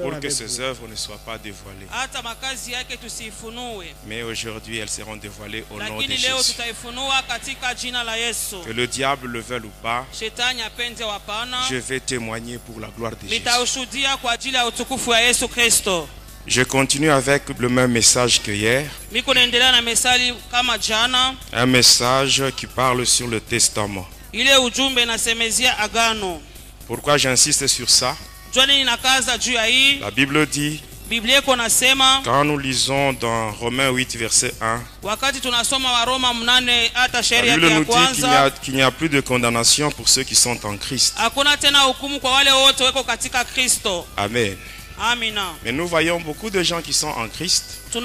pour que ses œuvres ne soient pas dévoilées. Mais aujourd'hui, elles seront dévoilées au nom de Jésus. Que le diable le veuille ou pas, je vais témoigner pour la gloire de Jésus. Je continue avec le même message que hier. Un message qui parle sur le testament. Pourquoi j'insiste sur ça? La Bible dit, quand nous lisons dans Romains 8 verset 1, la Bible nous dit qu'il n'y a plus de condamnation pour ceux qui sont en Christ. Amen. Mais nous voyons beaucoup de gens qui sont en Christ, mais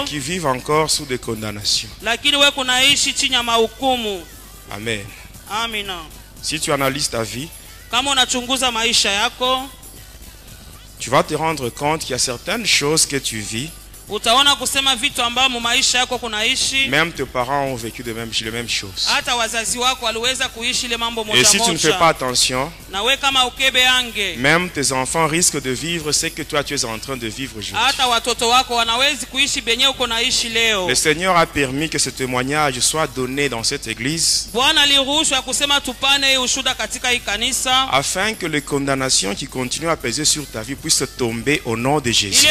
qui vivent encore sous des condamnations. Amen. Si tu analyses ta vie, tu vas te rendre compte qu'il y a certaines choses que tu vis. Même tes parents ont vécu les mêmes choses. Et si tu ne fais pas attention, même tes enfants risquent de vivre ce que toi tu es en train de vivre aujourd'hui. Le Seigneur a permis que ce témoignage soit donné dans cette église, afin que les condamnations qui continuent à peser sur ta vie puissent tomber au nom de Jésus.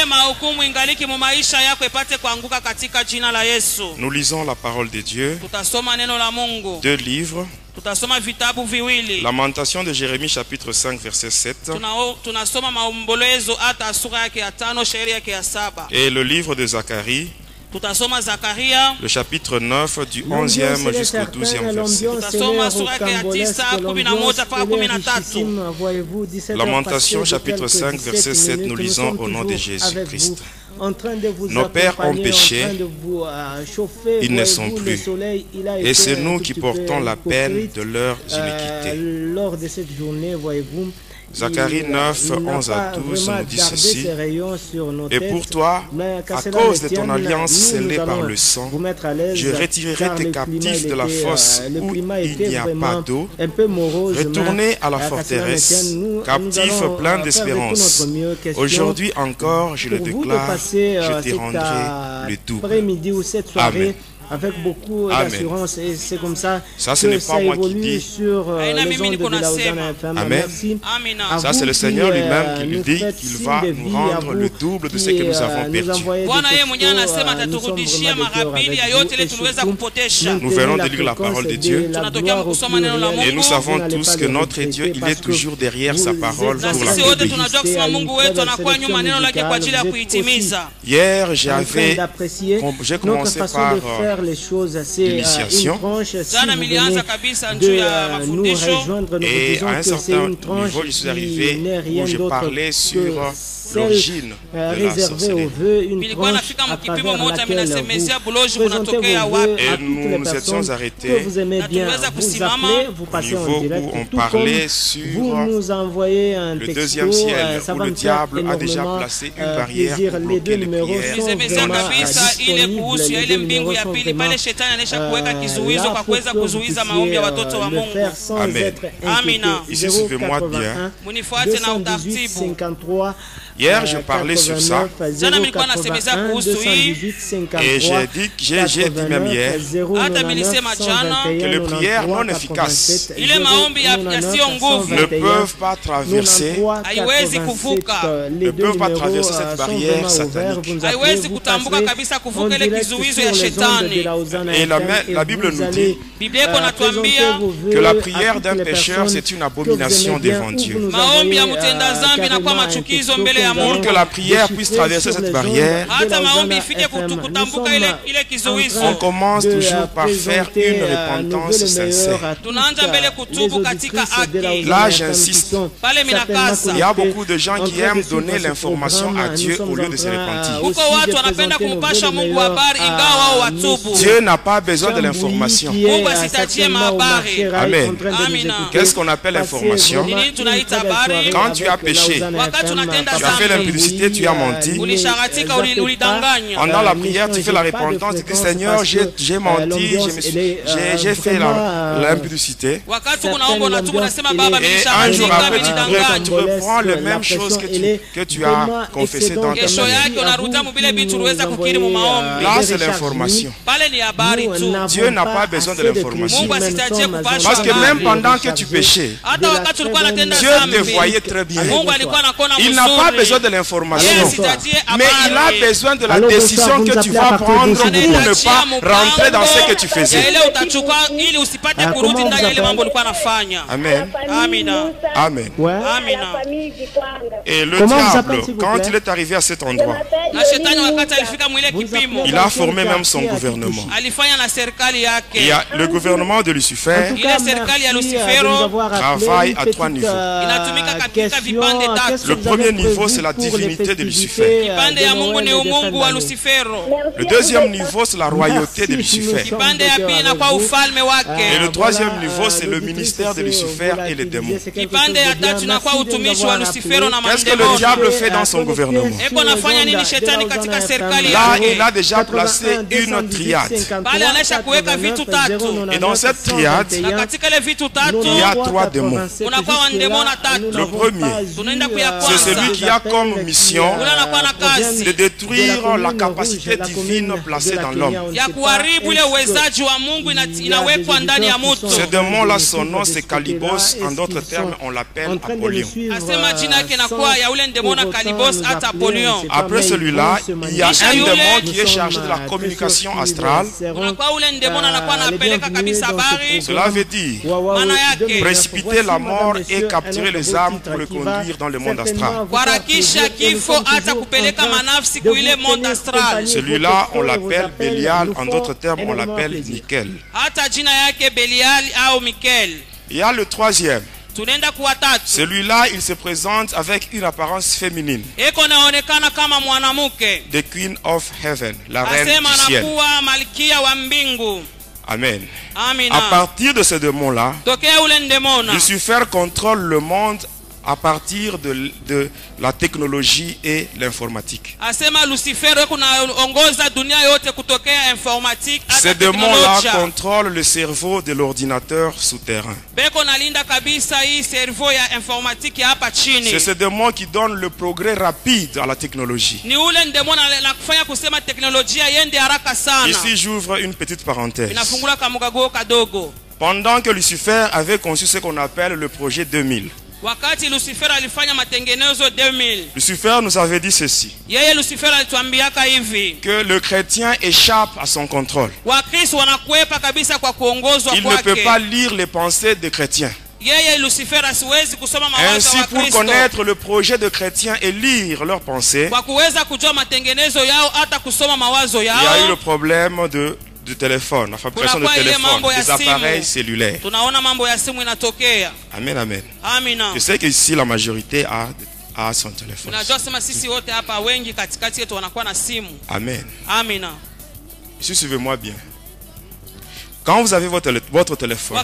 Nous lisons la parole de Dieu. Deux livres. Lamentation de Jérémie chapitre 5 verset 7. Et le livre de Zacharie. Le chapitre 9 du 11e jusqu'au 12e verset. Lamentation chapitre 5 verset 7, nous lisons au nom de Jésus-Christ. Nos pères ont péché, ils ne sont plus, et c'est nous qui portons la peine de leurs iniquités. Zacharie 9, 11 à 12 nous dit ceci. Et pour toi, à cause de ton alliance scellée par le sang, je retirerai tes captifs de la fosse où il n'y a pas d'eau. Retournez à la forteresse, captifs pleins d'espérance. Aujourd'hui encore, je le déclare, je te rendrai le double. Amen. Avec beaucoup d'assurance, et c'est comme ça. Ça, ce n'est pas moi qui dis. Amen. Ça, c'est le Seigneur lui-même qui nous dit qu'il va nous rendre le double de ce que nous avons perdu. Nous venons de lire la parole de Dieu. Et nous savons tous que notre Dieu, il est toujours derrière sa parole pour l'accomplir. Hier, j'ai commencé par l'initiation, et à un certain niveau je suis arrivé où je parlais sur l'origine de la sorcellerie. Et nous nous étions arrêtés au niveau où on parlait sur le deuxième ciel, où le diable a déjà placé une barrière pour bloquer les prières. Amen. Ici, suivez-moi bien. Hier, je parlais sur ça. Et j'ai dit même hier que les prières non efficaces ne peuvent pas traverser cette barrière satanique. Et la Bible nous dit que la prière d'un pécheur, c'est une abomination devant Dieu. Pour que la prière puisse traverser cette barrière, on commence toujours par faire une repentance sincère. Là, j'insiste. Il y a beaucoup de gens qui aiment donner l'information à Dieu au lieu de se repentir. Dieu n'a pas besoin de l'information. Amen. Qu'est-ce qu'on appelle l'information? Quand tu as péché, tu as fait l'impudicité, tu as menti. Pendant la prière, tu fais la repentance, tu dis Seigneur, j'ai menti, j'ai fait l'impudicité. Et un jour après, tu reprends les mêmes choses que tu as confessées dans ta prière. Là, c'est l'information. Dieu n'a pas besoin de l'information. Parce que même pendant que tu péchais, Dieu te voyait très bien. Il n'a pas besoin de l'information, mais il a besoin de la décision que tu vas prendre pour ne pas rentrer dans ce que tu faisais. Amen. Amen. Et le diable, quand il est arrivé à cet endroit, il a formé même son gouvernement. Il y a le gouvernement de Lucifer travaille à 3 niveaux. Le premier niveau, c'est la divinité de Lucifer. Le deuxième niveau, c'est la royauté de Lucifer. Et le troisième niveau, c'est le ministère de Lucifer et les démons. Qu'est-ce que le diable fait dans son gouvernement? Là, il a déjà placé une triade. Et dans cette triade, il y a 3 démons. Le premier, c'est celui qui a comme mission de détruire la capacité divine placée dans l'homme. Ce démon-là, son nom, c'est Calibos. En d'autres termes, on l'appelle Apollyon. Après celui-là, il y a un démon qui est chargé de la communication astrale. Cela veut dire précipiter la mort et capturer les âmes pour le conduire dans le monde astral. Celui-là, on l'appelle Bélial. En d'autres termes, on l'appelle Michael. Il y a le troisième. Celui-là, il se présente avec une apparence féminine. The Queen of Heaven, la reine du ciel. Amen. À partir de ce démon-là, Lucifer contrôle le monde à partir de la technologie et l'informatique. Ces démons-là contrôlent le cerveau de l'ordinateur souterrain. C'est ce démon qui donne le progrès rapide à la technologie. Ici, j'ouvre une petite parenthèse. Pendant que Lucifer avait conçu ce qu'on appelle le projet 2000, Lucifer nous avait dit ceci, que le chrétien échappe à son contrôle. Il ne peut pas lire les pensées des chrétiens. Ainsi, pour connaître le projet de chrétiens et lire leurs pensées, il y a eu le problème du téléphone, la fabrication de téléphone, des appareils cellulaires. Amen, amen. Je sais qu'ici la majorité a son téléphone. Amen. Ici, suivez-moi bien. Quand vous avez votre téléphone,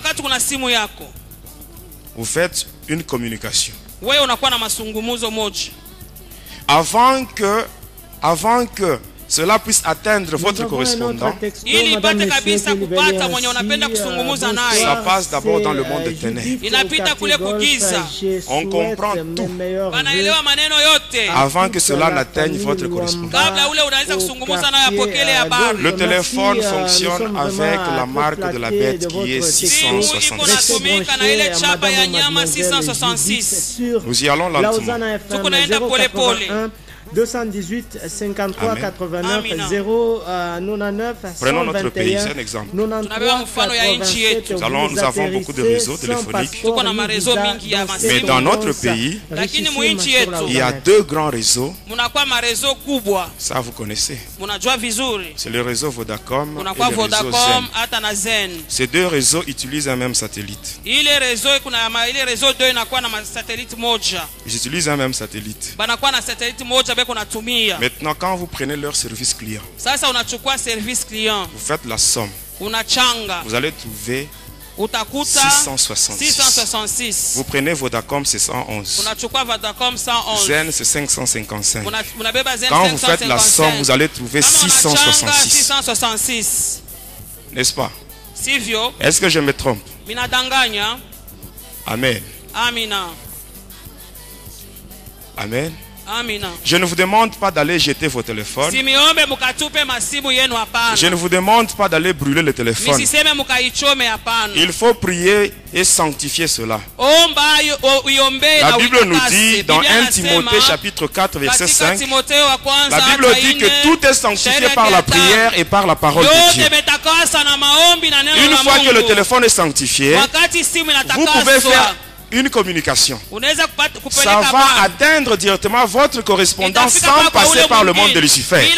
vous faites une communication. Avant que cela puisse atteindre votre correspondant, ça passe d'abord dans le monde des ténèbres. On comprend tout avant que cela n'atteigne votre correspondant. Le téléphone fonctionne avec la marque de la bête qui est 666. Nous y allons lentement. 218 53 89 099 Prenons notre pays, c'est un exemple. Nous avons beaucoup de réseaux téléphoniques. Mais dans notre pays, il y a 2 grands réseaux. Ça, vous connaissez. C'est le réseau Vodacom et le réseau Zen. Ces 2 réseaux utilisent un même satellite. Ils utilisent un même satellite. Maintenant, quand vous prenez leur service client, vous faites la somme. Vous allez trouver utakuta 666. Vous prenez Vodacom, c'est 111. Unachukua Vodacom 111. Zen, c'est 555. Unabeba Zen Quand 555. vous faites la somme, vous allez trouver 666. 666. N'est-ce pas? Sivyo? Est-ce que je me trompe? Minadanganya. Amen. Amina. Amen. Amina. Je ne vous demande pas d'aller jeter vos téléphones. Je ne vous demande pas d'aller brûler le téléphone. Il faut prier et sanctifier cela. La Bible nous dit dans 1 Timothée chapitre 4 verset 5, la Bible dit que tout est sanctifié par la prière et par la parole de Dieu. Une fois que le téléphone est sanctifié, vous pouvez faire une communication. Ça va atteindre directement votre correspondant sans passer par le monde de Lucifer.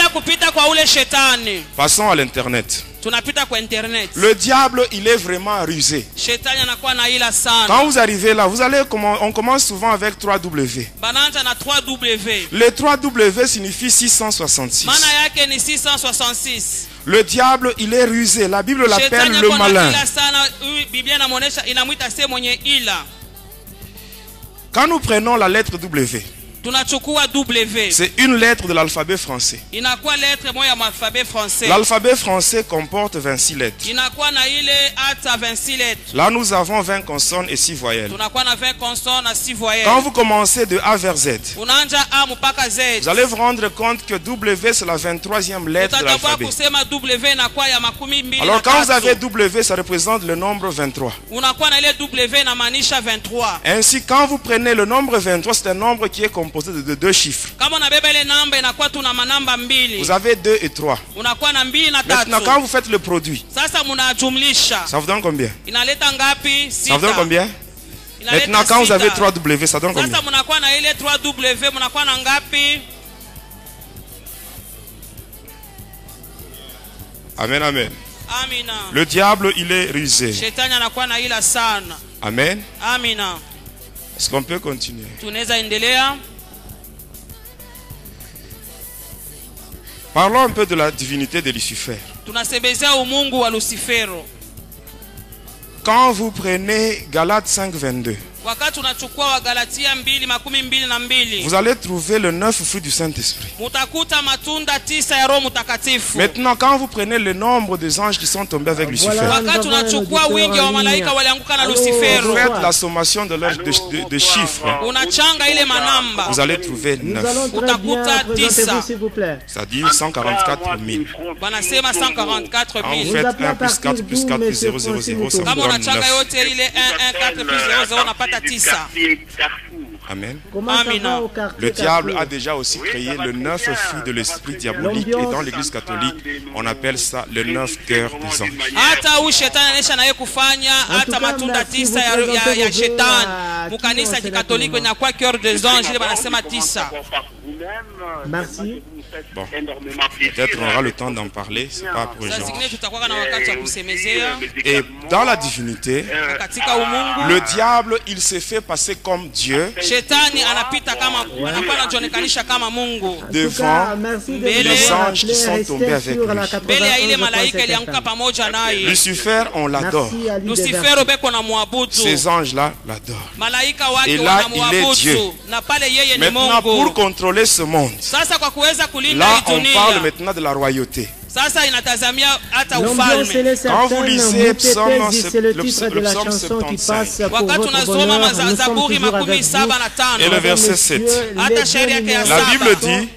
Passons à l'internet. Le diable, il est vraiment rusé. Quand vous arrivez là, on commence souvent avec 3W. Le 3W signifie 666. Le diable, il est rusé. La Bible l'appelle le malin. Quand nous prenons la lettre W, c'est une lettre de l'alphabet français. L'alphabet français comporte 26 lettres. Là, nous avons 20 consonnes et 6 voyelles. Quand vous commencez de A vers Z, vous allez vous rendre compte que W, c'est la 23e lettre de l'alphabet. Alors, quand vous avez W, ça représente le nombre 23. Ainsi, quand vous prenez le nombre 23, c'est un nombre qui est composé de deux chiffres. Vous avez 2 et 3. Maintenant, quand vous faites le produit, ça vous donne combien? Ça vous donne combien? Maintenant, quand vous avez 3W, ça donne combien? Amen, amen. Le diable, il est rusé. Amen. Est-ce qu'on peut continuer? Parlons un peu de la divinité de Lucifer. Quand vous prenez Galates 5, 22, vous allez trouver le 9 fruits du Saint-Esprit. Maintenant, quand vous prenez le nombre des anges qui sont tombés avec Lucifer, vous faites la sommation de chiffres. Vous allez trouver 9. C'est-à-dire 144 000. Quand vous faites 1 plus 4 plus 4 plus 0, 0, 0, ça vous donne 9. Amen. Le diable a déjà aussi créé le 9 fruits de l'esprit diabolique, et dans l'église catholique, on appelle ça le 9 cœurs des anges. Merci. Bon, peut-être on aura le temps d'en parler, c'est pas pour aujourd'hui. Et dans la divinité, le diable, il s'est fait passer comme Dieu devant les anges qui sont tombés avec lui. Lucifer, on l'adore. Ces anges-là l'adorent. Et là, il est Dieu. Maintenant, pour contrôler ce monde, là, on parle maintenant de la royauté. Quand vous lisez Psaume 75 et le verset 7, la Bible dit,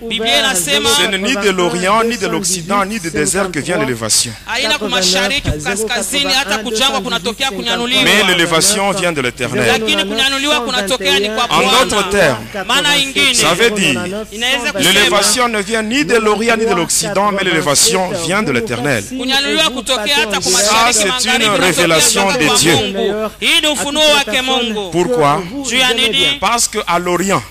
ce n'est ni de l'Orient, ni de l'Occident, ni du désert que vient l'élévation. Mais l'élévation vient de l'Éternel. En d'autres termes, ça veut dire, l'élévation ne vient ni de l'Orient, ni de l'Occident, mais l'élévation vient de l'Éternel. Ça, c'est une révélation de Dieu. Pourquoi? Parce qu'à l'Orient,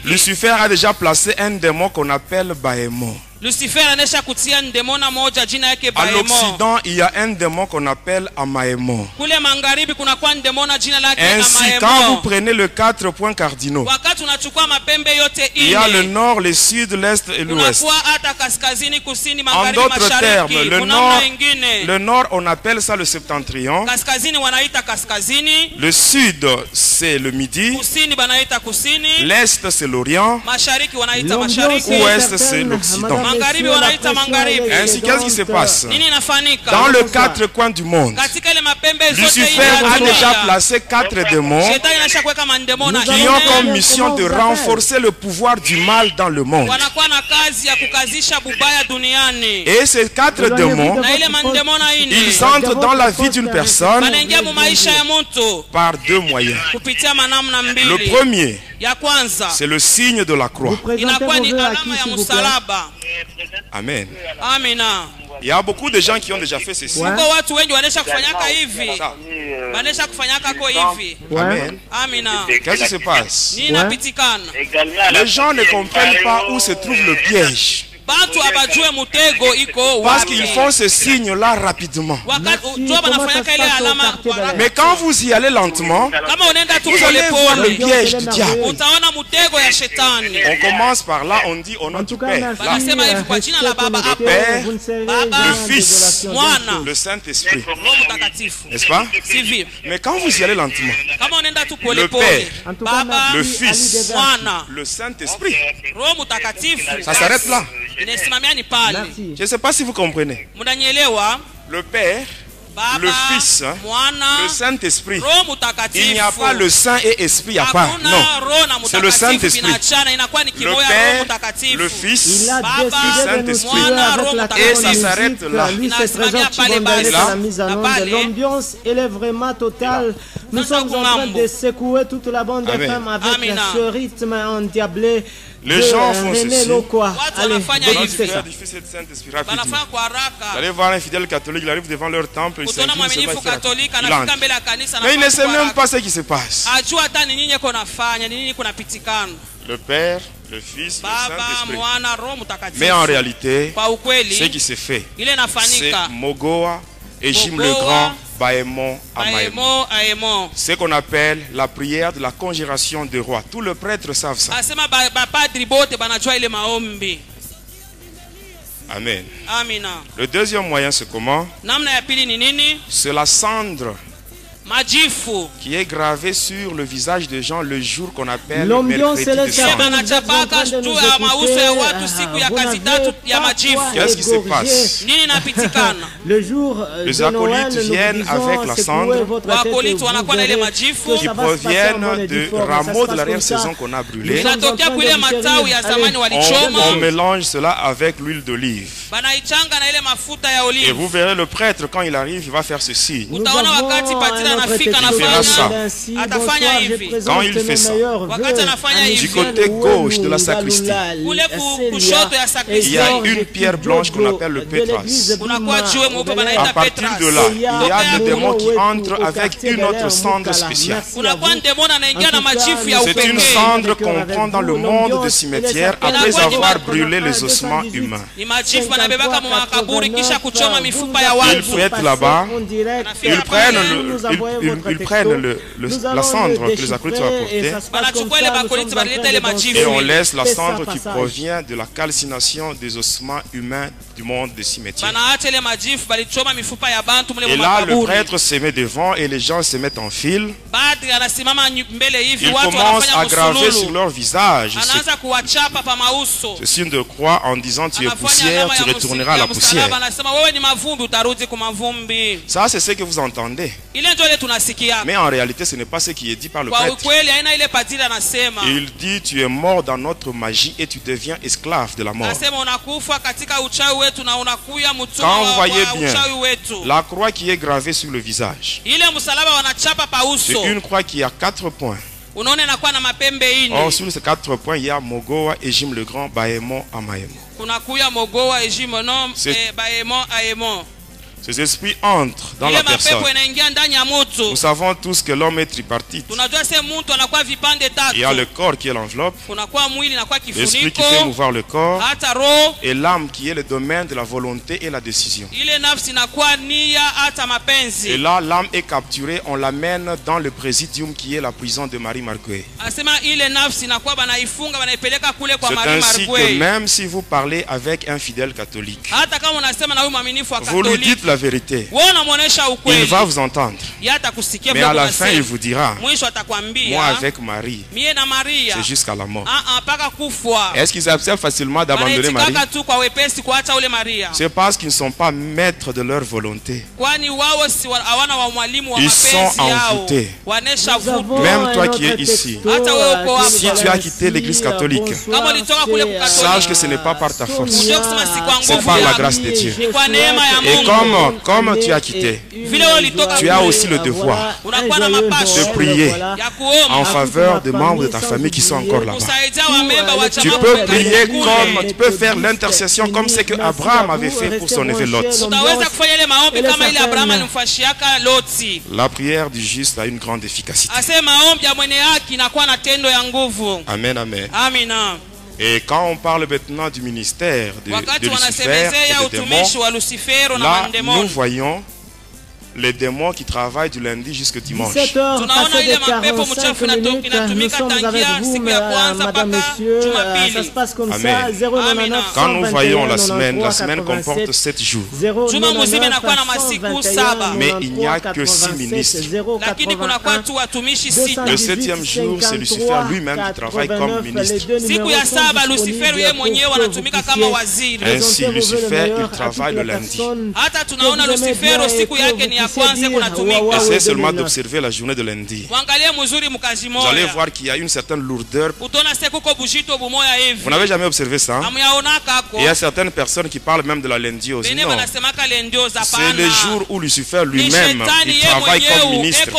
Lucifer a déjà placé un démon qu'on appelle Baémon. Lucifer anesha kutia ndemona moja jina yake À Baemo. l'Occident, il y a un démon qu'on appelle Amaémon. Kule magharibi kuna kwa ndemona jina lake Ainsi, Amaemo. quand vous prenez les 4 points cardinaux, Wakati unachukua mapembe yote il y a le ine. nord, le sud, l'est et l'ouest. Unakuwa hata kaskazini, kusini, En magharibi, d'autres termes, mashariki. le Kuna nord, namna ingine. le nord, on appelle ça le septentrion. Kaskazini wanaita kaskazini. Le sud, c'est le midi. Kusini banaita kusini. L'est, c'est l'orient. Mashariki wanaita mashariki. Ouest, c'est l'Occident. Magharibi wanaita magharibi. Ainsi, qu'est-ce qui se passe? Nini inafanika? Dans les 4 coins du monde, Katika ile mapembe zote Lucifer a déjà placé 4 démons Shetani anasha kuweka mandemona qui ont comme mission de renforcer le pouvoir du mal dans le monde. wanakuwa na kazi ya kukazisha bubaya duniani. Et ces 4 démons, Na ile mandemona ine ils entrent dans la vie d'une personne wanaingia mu maisha ya mtu par 2 moyens. kupitia manamna Le mbili. premier, Ya kwanza c'est le signe de la croix. inakuwa ni alama ya msalaba. Amen. Amina. Il y a beaucoup de gens qui ont déjà fait ceci. Kuko watu wengi wanesha kufanyaka hivi. Wanesha kufanyaka ko hivi. Amen. Amina. Qu'est-ce qui se passe? Nini inapitikana? Les gens ne comprennent pas où se trouve le piège. Bantu abajue mutego iko Parce wapi. qu'ils font ce signe-là rapidement. Wakati tu banafanyaka ile alama kwa haraka. Mais quand vous y allez lentement, Kama unaenda tu vous allez voir le pole piège du diable. utaona mutego ya shetani. On commence par là, on dit au nom du Père, là, Banasema hivi kwa jina la Baba hapo. Père, Baba, le Fils, Mwana, le Saint-Esprit. Roho Mtakatifu. N'est-ce pas? Sivi. Mais quand vous y allez lentement, Kama unaenda tu pole Le pole. Père, Baba, le Fils, Mwana, le Saint-Esprit, Roho Mtakatifu. ça s'arrête là. Inasimamia ni pale. Je ne sais pas si vous comprenez. Mnanielewa? Le Père, Baba, le Fils, Mwana, le Saint-Esprit. Roho Mtakatifu. Il n'y a pas le Saint et Esprit à part. Hakuna Non. Roho na C'est le Mtakatifu Saint-Esprit. vinachana, inakuwa ni Le kimoya Roho Père, Mtakatifu. le Fils, Baba, le Saint-Esprit. Mwana, Roho Et ça Mtakatifu. s'arrête là. Lui, c'est présent qui vont donner Là. la mise en Là. onde. L'ambiance, elle est vraiment totale. Nous Dans sommes en train Mambo. de secouer toute la bande Amen. FM avec Amina. ce rythme endiablé. Les de gens font René ceci. Lokwa. Watu Allez, wanafanya Au nom hivi. du fais Père, ça. du Fils et du Saint-Esprit, rapidement. Banafanya kwa Vous haraka. allez voir un fidèle catholique, il arrive devant leur temple, il Utaona s'incline, mwaminifu il Katolika entre. anafika mbele ya kanisa Mais il ne anafanya sait kwa même haraka. pas ce qui se passe. Ajua hata ni nini yako nafanya, ni nini kunapitikana. Le Père, le Fils, le Baba, Saint-Esprit. Mwana, Roho Mtakatifu. Mais en réalité, Kwa ce ukweli qui se fait, ile c'est inafanyika Mogoa et Jim le Mogoa, Grand, Baémon, Amaémon. aemo. Ce qu'on appelle la prière de la conjuration des rois. Tous les prêtres savent ça. Asema bapadri bote banajua ile maombi. Amen. Amina. Le deuxième moyen, c'est comment? Namna ya pili ni nini? C'est la cendre Majifu. qui est gravée sur le visage des gens le jour qu'on appelle L'ambiance, mercredi de c'est cendre. Banachapaka juu ya mauso ya watu siku ya kazi tatu ya majifu. Qu'est-ce qui se passe? Nini inapitikana? Le jour Les de Noël, acolytes nous viennent vous disons, avec la secouez cendre. votre tête et Wakolite vous wanakuwa na ile verrez majifu que Qui ça va se passer en proviennent bonne et de due forme. Ça rameaux se de passe l'arrière-saison comme ça. qu'on a Nous brûlés. sommes en Inatokea train de kuile digérer. matawi ya zamani Allez. walichoma. On mélange cela avec l'huile d'olive. Banaichanga na ile mafuta ya Et olive. vous verrez le prêtre, quand il arrive, il va faire ceci. Nous Utaona avons wakati patira un autre anafika petit anafanya journal ça. ainsi. Atafanya Bonsoir, je hivi. présente Quand il fait mes ça. meilleurs Wakati vœux. anafanya Amis hivi. Du côté gauche de la sacristie, Kule kushoto ya sacristie. il y a une pierre blanche qu'on appelle le pétras. Kunakuwa jiwe mweupe banaita À partir de là, il y a des démons qui entrent avec une autre cendre spéciale. Kunakuwa ndemona anaingia na majifu ya C'est une upekee. cendre qu'on prend dans le monde des cimetières après avoir brûlé les ossements humains. Ni majifu banabebaka mu makaburi kisha kuchoma mifupa ya Ils watu. fouettent là-bas. Ils prennent, la cendre que les acolytes ont apportée Banachukua ile bakolite banaleta ile majifu. et on laisse la cendre qui provient de la calcination des ossements humains du monde des cimetières. Banaacha ile majifu balichoma mifupa ya bantu mule Et mu là, le makaburi. prêtre se met devant et les gens se mettent en file. Padri anasimama mbele hivi Ils watu commencent wanafanya à graver sur musululu. leur visage Anaanza kuwachapa pa mauso. ce signe de croix en disant tu es Anafanya poussière, alama tu ya retourneras à la poussière. msalaba, anasema wewe ni mavumbi utarudi kwa mavumbi. Ça, c'est ce que vous entendez. Ile ndio ile tunasikia. Mais en réalité, ce n'est pas ce qui est dit par le Kwa prêtre. ukweli haina ile padri anasema. Il dit tu es mort dans notre magie et tu deviens esclave de la mort. Anasema unakufa katika uchawi wetu na unakuya mtumwa Quand vous wa voyez bien uchawi wetu. la croix qui est gravée sur le visage, Ile msalaba wanachapa pa c'est uso. une croix qui a 4 points. Unaona inakuwa na mapembe Or, ine. sur ces 4 points, il y a Mogoa, Ejim le Grand, Baémon, Amaémon. Kunakuya mogoa ejimono C'est- baemo aemo. Ces esprits entrent dans la personne. Nous savons tous que l'homme est tripartite. Il y a le corps qui est l'enveloppe, l'esprit qui fait mouvoir le corps, et l'âme qui est le domaine de la volonté et la décision. Et là, l'âme est capturée, on l'amène dans le présidium qui est la prison de Marie Marquet. C'est ainsi que même si vous parlez avec un fidèle catholique, vous lui dites la vérité, il va vous entendre. Mais à la fin, il vous dira, moi avec Marie, c'est jusqu'à la mort. Est-ce qu'ils acceptent facilement d'abandonner Marie? C'est parce qu'ils ne sont pas maîtres de leur volonté. Ils sont envoûtés. Même toi qui es ici, si tu as quitté l'église catholique, sache que ce n'est pas par ta force, c'est par la grâce de Dieu. Et comme tu as quitté, tu as aussi le devoir de prier en faveur des membres de ta famille qui sont encore là-bas. Tu peux prier comme, tu peux faire l'intercession comme ce que Abraham avait fait pour son neveu Lot. La prière du juste a une grande efficacité. Amen, amen. Et quand on parle maintenant du ministère de Lucifer et des démons, là nous voyons les démons qui travaillent du lundi jusqu'au dimanche. 17h, passé de 45 minutes, nous sommes avec vous, madame, monsieur, ça se passe comme ça, 099 Quand nous voyons la semaine comporte 7 jours. 099 121 mais il n'y a que 6 ministres. Le 7e jour, c'est Lucifer lui-même qui travaille comme ministre. Ainsi, Lucifer, il travaille le lundi. Essayez seulement d'observer la journée de lundi. Vous allez voir qu'il y a une certaine lourdeur. Vous n'avez jamais observé ça? Il y a certaines personnes qui parlent même de la lundi aussi. Non. C'est le jour où Lucifer lui-même il travaille comme ministre.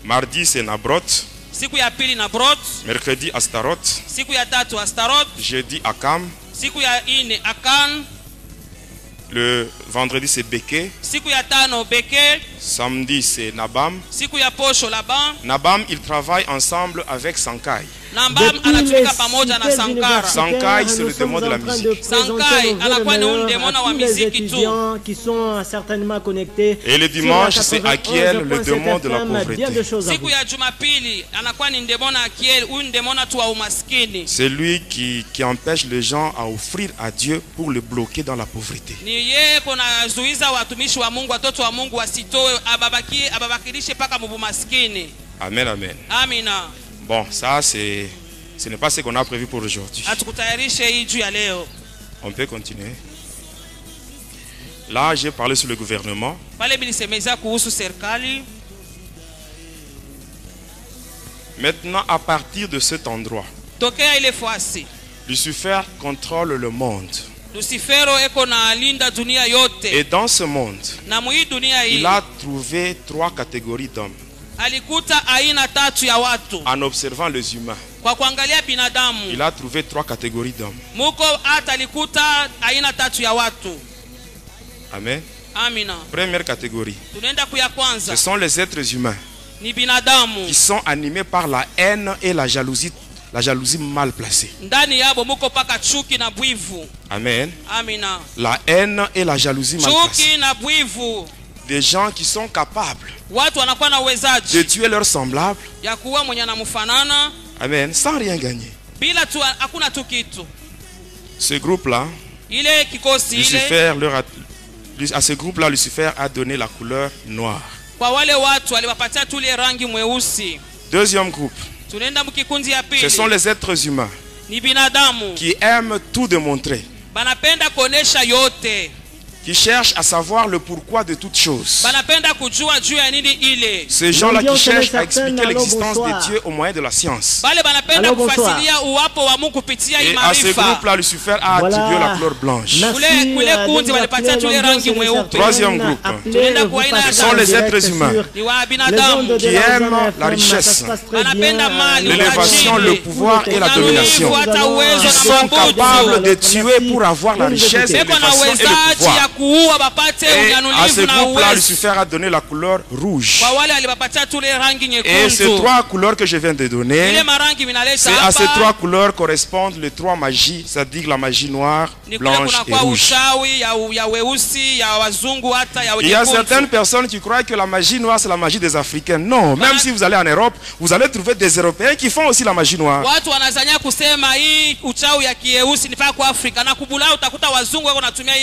Mardi c'est Nabrot. Mercredi Astaroth. Jeudi Akam. Le vendredi c'est Beke. Samedi c'est Nabam. Nabam il travaille ensemble avec Sankai. Sankai c'est le démon de la musique. Qui sont certainement connectés. Et le dimanche c'est Akiel, le démon de la pauvreté. C'est lui qui empêche les gens à offrir à Dieu pour le bloquer dans la pauvreté. Amen, amen. Bon, ça ce n'est pas ce qu'on a prévu pour aujourd'hui. On peut continuer. Là, j'ai parlé sur le gouvernement. Maintenant, à partir de cet endroit, Lucifer contrôle le monde. Et dans ce monde, il a trouvé 3 catégories d'hommes. En observant les humains, il a trouvé 3 catégories d'hommes. Amen. Première catégorie, ce sont les êtres humains qui sont animés par la haine et la jalousie mal placée. Amen. La haine et la jalousie mal placée. Des gens qui sont capables de tuer leurs semblables. Amen. Sans rien gagner. Ce groupe-là, à ce groupe-là, Lucifer a donné la couleur noire. Deuxième groupe, ce sont les êtres humains qui aiment tout démontrer, qui cherchent à savoir le pourquoi de toutes choses. Ces gens-là qui cherchent à expliquer l'existence de Dieu au moyen de la science. Et à ce groupe-là, Lucifer a attribué la couleur blanche. Troisième groupe, ce sont les êtres humains qui aiment la richesse, l'élévation, le pouvoir et la domination. Ils sont capables de tuer pour avoir la richesse, l'élévation et le pouvoir. à ce groupe-là, Lucifer a donné la couleur rouge. Et ces trois couleurs que je viens de donner, c'est à ces trois couleurs correspondent les trois magies, c'est-à-dire la magie noire, blanche et rouge. Il y a certaines personnes qui croient que la magie noire, c'est la magie des Africains. Non, même si vous allez en Europe, vous allez trouver des Européens qui font aussi la magie noire.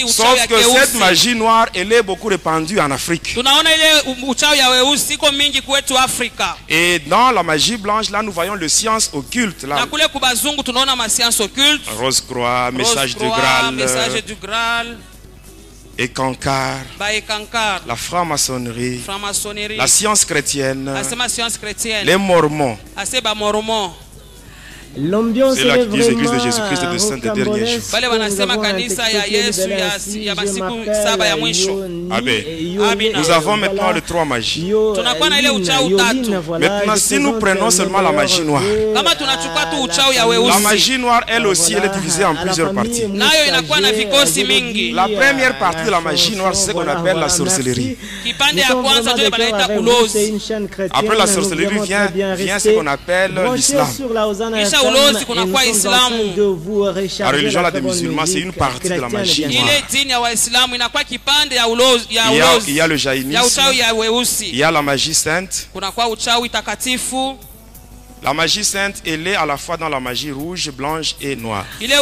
Sauf que cette magie noire, elle est beaucoup répandue en Afrique. Et dans la magie blanche, là, nous voyons le science occulte. Là. Rose-Croix, message du Graal. Et Cancard, la franc-maçonnerie, la science chrétienne, les Mormons. L'ambiance est là qui disent l'église de Jésus-Christ et de saints des derniers jours. Nous avons maintenant les trois magies. Maintenant, si nous prenons seulement la magie noire, la magie noire, elle aussi, elle est divisée en plusieurs parties. La première partie de la magie noire, c'est ce qu'on appelle la sorcellerie. Après la sorcellerie vient ce qu'on appelle l'islam. La religion des musulmans, c'est une partie de la magie noire. Il y a le jaïnisme, il y a la magie sainte. La magie sainte, elle est à la fois dans la magie rouge, blanche et noire. Mais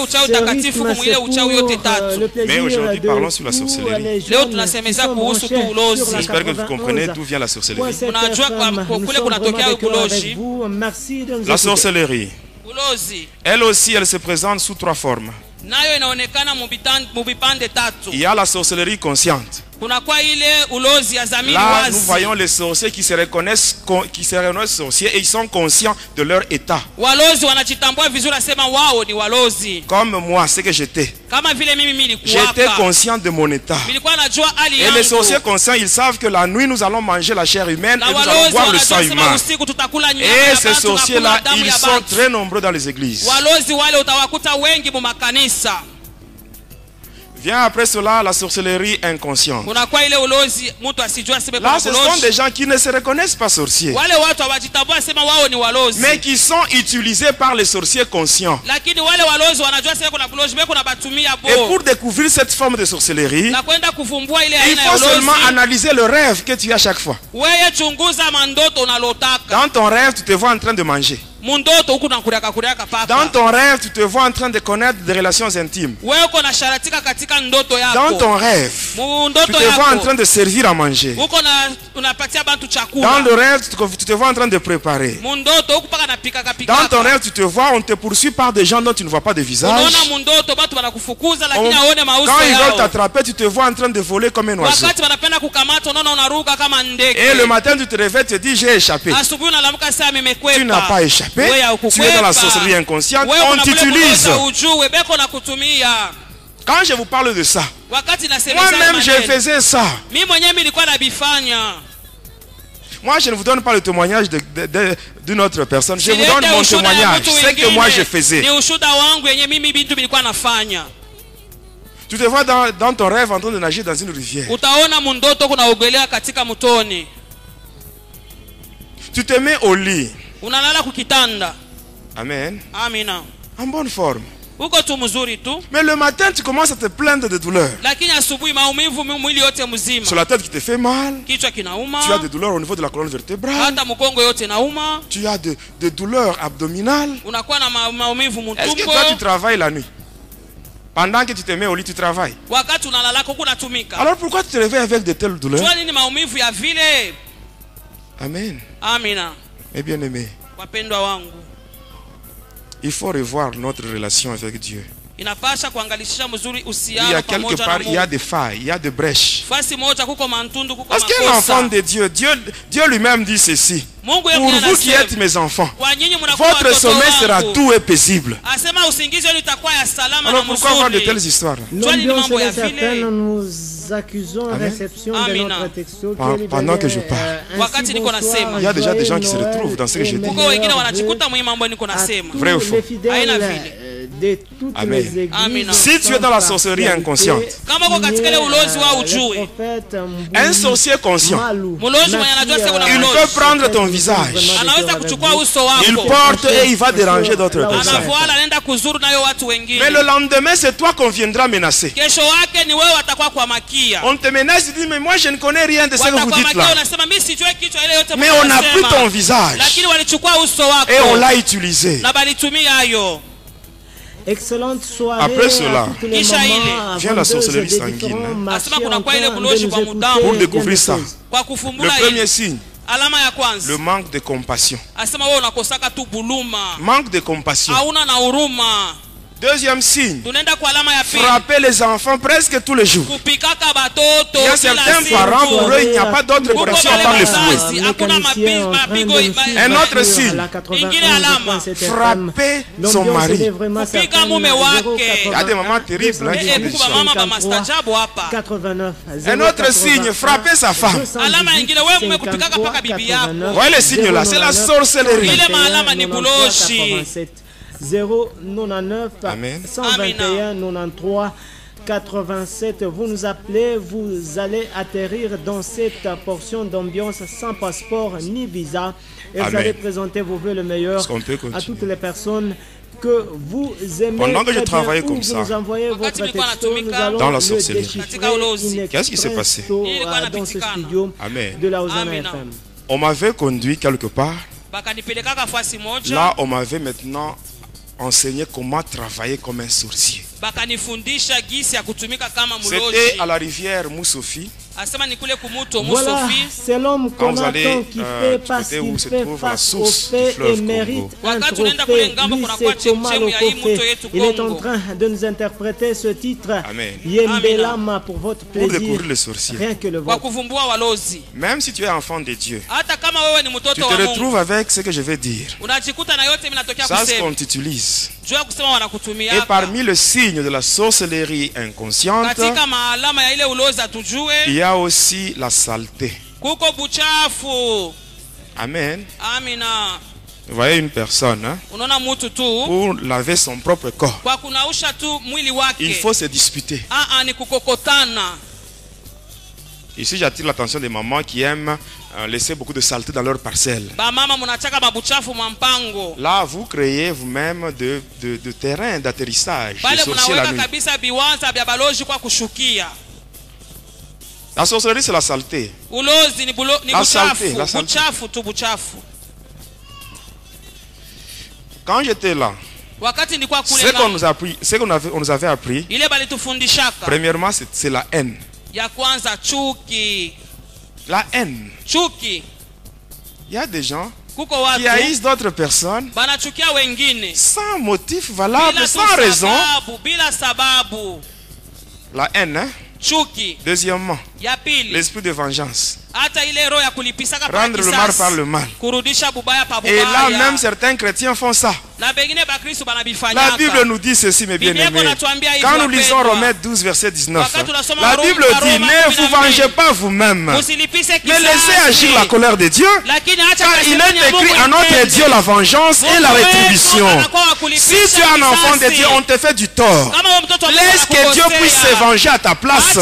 aujourd'hui, parlons sur la sorcellerie. J'espère que vous comprenez d'où vient la sorcellerie. La sorcellerie, elle aussi, elle se présente sous trois formes. Il y a la sorcellerie consciente. Là, nous voyons les sorciers qui se reconnaissent sorciers et ils sont conscients de leur état. Comme moi, ce que j'étais. J'étais conscient de mon état. Et les sorciers conscients, ils savent que la nuit, nous allons manger la chair humaine et nous allons boire le sang humain. Et ces sorciers-là, ils sont très nombreux dans les églises. Vient après cela la sorcellerie inconsciente. Là, ce sont des gens qui ne se reconnaissent pas sorciers, mais qui sont utilisés par les sorciers conscients. Et pour découvrir cette forme de sorcellerie, il faut seulement analyser le rêve que tu as chaque fois. Dans ton rêve, tu te vois en train de manger. Dans ton rêve, tu te vois en train de connaître des relations intimes. Dans ton rêve, tu te vois en train de servir à manger. Dans le rêve, tu te vois en train de préparer. Dans ton rêve, tu te vois, on te poursuit par des gens dont tu ne vois pas de visage. Quand ils veulent t'attraper, tu te vois en train de voler comme un oiseau. Et le matin, tu te réveilles, tu te dis, j'ai échappé. Tu n'as pas échappé. Tu es dans la sorcellerie inconsciente, on t'utilise. Quand je vous parle de ça, moi-même je faisais ça. Moi je ne vous donne pas le témoignage d'une autre personne, je vous donne mon témoignage, c'est que moi je faisais. Tu te vois dans ton rêve en train de nager dans une rivière. Tu te mets au lit. Amen. En bonne forme. Mais le matin, tu commences à te plaindre de douleurs. Sur la tête qui te fait mal. Tu as des douleurs au niveau de la colonne vertébrale. Tu as des douleurs abdominales. Est-ce que toi, tu travailles la nuit? Pendant que tu te mets au lit, tu travailles. Alors pourquoi tu te réveilles avec de telles douleurs? Amen. Mes bien-aimés, il faut revoir notre relation avec Dieu. Il y a quelque part, il y a des failles, il y a des brèches. Parce qu'un enfant de Dieu, Dieu lui-même dit ceci: pour vous qui êtes mes enfants, votre sommeil sera doux et paisible. Alors pourquoi avoir de telles histoires? L'ambiance est certaine, nous accusons la réception de notre texto. Pendant que je parle, il y a déjà des gens qui se retrouvent dans ce que je dis. Vrai ou faux? de toutes les églises. Si tu es dans la sorcellerie inconsciente, un sorcier conscient, il peut prendre ton visage, il porte et il va déranger d'autres personnes. Mais le lendemain, c'est toi qu'on viendra menacer. On te menace, tu dis, mais moi je ne connais rien de ce que vous dites là. Mais on a pris ton visage et on l'a utilisé. Excellente soirée. Après cela, vient la sorcellerie sanguine. Pour découvrir ça, le premier signe, le manque de compassion. Manque de compassion. Deuxième signe, frapper les enfants presque tous les jours. Il y a certains parents, pour eux, il n'y a pas d'autre correction à part le fouet. Un autre signe, frapper son mari. Il y a des mamans terribles. Un autre signe, frapper sa femme. Vous voyez les signes là, c'est la sorcellerie. 099 121 93 87. Vous nous appelez, vous allez atterrir dans cette portion d'ambiance sans passeport ni visa et vous allez présenter vos vœux le meilleur à toutes les personnes que vous aimez. Pendant que je travaillais comme ça, vous envoyez votre texto, nous allons dans la sorcellerie, déchiffrer qu'est-ce qui s'est passé dans ce studio de la Hosanna FM. On m'avait conduit quelque part. Là, on m'avait maintenant enseigné comment travailler comme un sorcier. C'était à la rivière Moussofi. Voilà, c'est l'homme qu'on attend qui fait parce qu'il fait face au fait et mérite un trophée. Lui, c'est Thomas Lokofé. Il est en train de nous interpréter ce titre. Yembelama pour votre plaisir. Pour découvrir le sorcier. Rien que le vôtre. Même si tu es enfant de Dieu, tu te retrouves avec ce que je vais dire. Ça, c'est ce qu'on t'utilise. Et parmi le signe de la sorcellerie inconsciente, il y a aussi la saleté. Amen. Vous voyez une personne, hein, pour laver son propre corps, il faut se disputer. Ici, j'attire l'attention des mamans qui aiment laisser beaucoup de saleté dans leur parcelle. Là, vous créez vous-même de terrain d'atterrissage. La sorcellerie, c'est la saleté. La saleté. Quand j'étais là, ce qu'on nous avait appris, premièrement, c'est la haine. La haine. Il y a des gens qui haïssent d'autres personnes sans motif valable, sans raison. La haine, hein? Deuxièmement, l'esprit de vengeance. Rendre le mal par le mal. Et là même certains chrétiens font ça. La Bible nous dit ceci, mes bien-aimés. Quand nous lisons Romains 12 verset 19, la Bible dit: ne vous vengez pas vous-même, mais laissez agir la colère de Dieu, car il est écrit à notre Dieu la vengeance et la rétribution. Si tu es un enfant de Dieu, on te fait du tort, laisse que Dieu puisse se venger à ta place.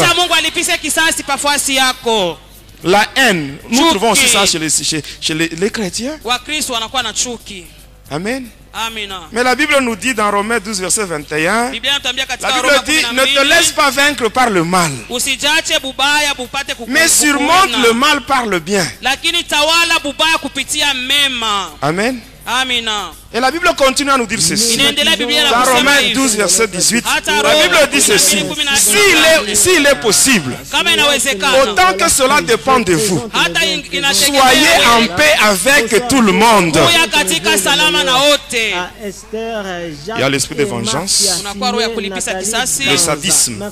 La haine, nous trouvons aussi ça chez les chrétiens. Amen. Mais la Bible nous dit dans Romains 12 verset 21, la Bible dit: ne te laisse pas vaincre par le mal, mais surmonte le mal par le bien. Amen. Et la Bible continue à nous dire ceci. Dans Romains 12 verset 18, la Bible dit ceci: s'il est possible, autant que cela dépend de vous, soyez en paix avec tout le monde. Il y a l'esprit de vengeance, le sadisme,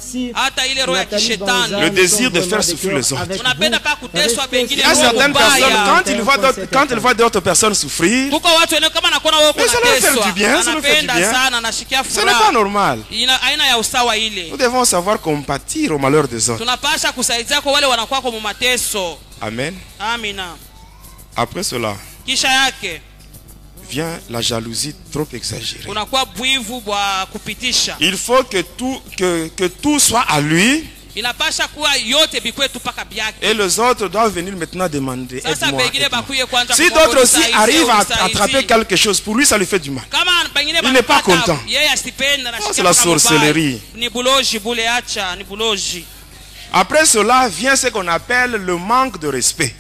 le désir de faire souffrir les autres. Il y a certaines personnes, quand ils voient d'autres personnes souffrir, mais ça leur fait du bien, ça leur fait du bien. Ce n'est pas normal. Nous devons savoir compatir au malheur des autres. Amen. Après cela, vient la jalousie trop exagérée. Il faut que tout soit à lui. Et les autres doivent venir maintenant demander, aide-moi. Si d'autres aussi arrivent à attraper quelque chose, pour lui ça lui fait du mal. Il n'est pas content. C'est la sorcellerie. Après cela vient ce qu'on appelle le manque de respect.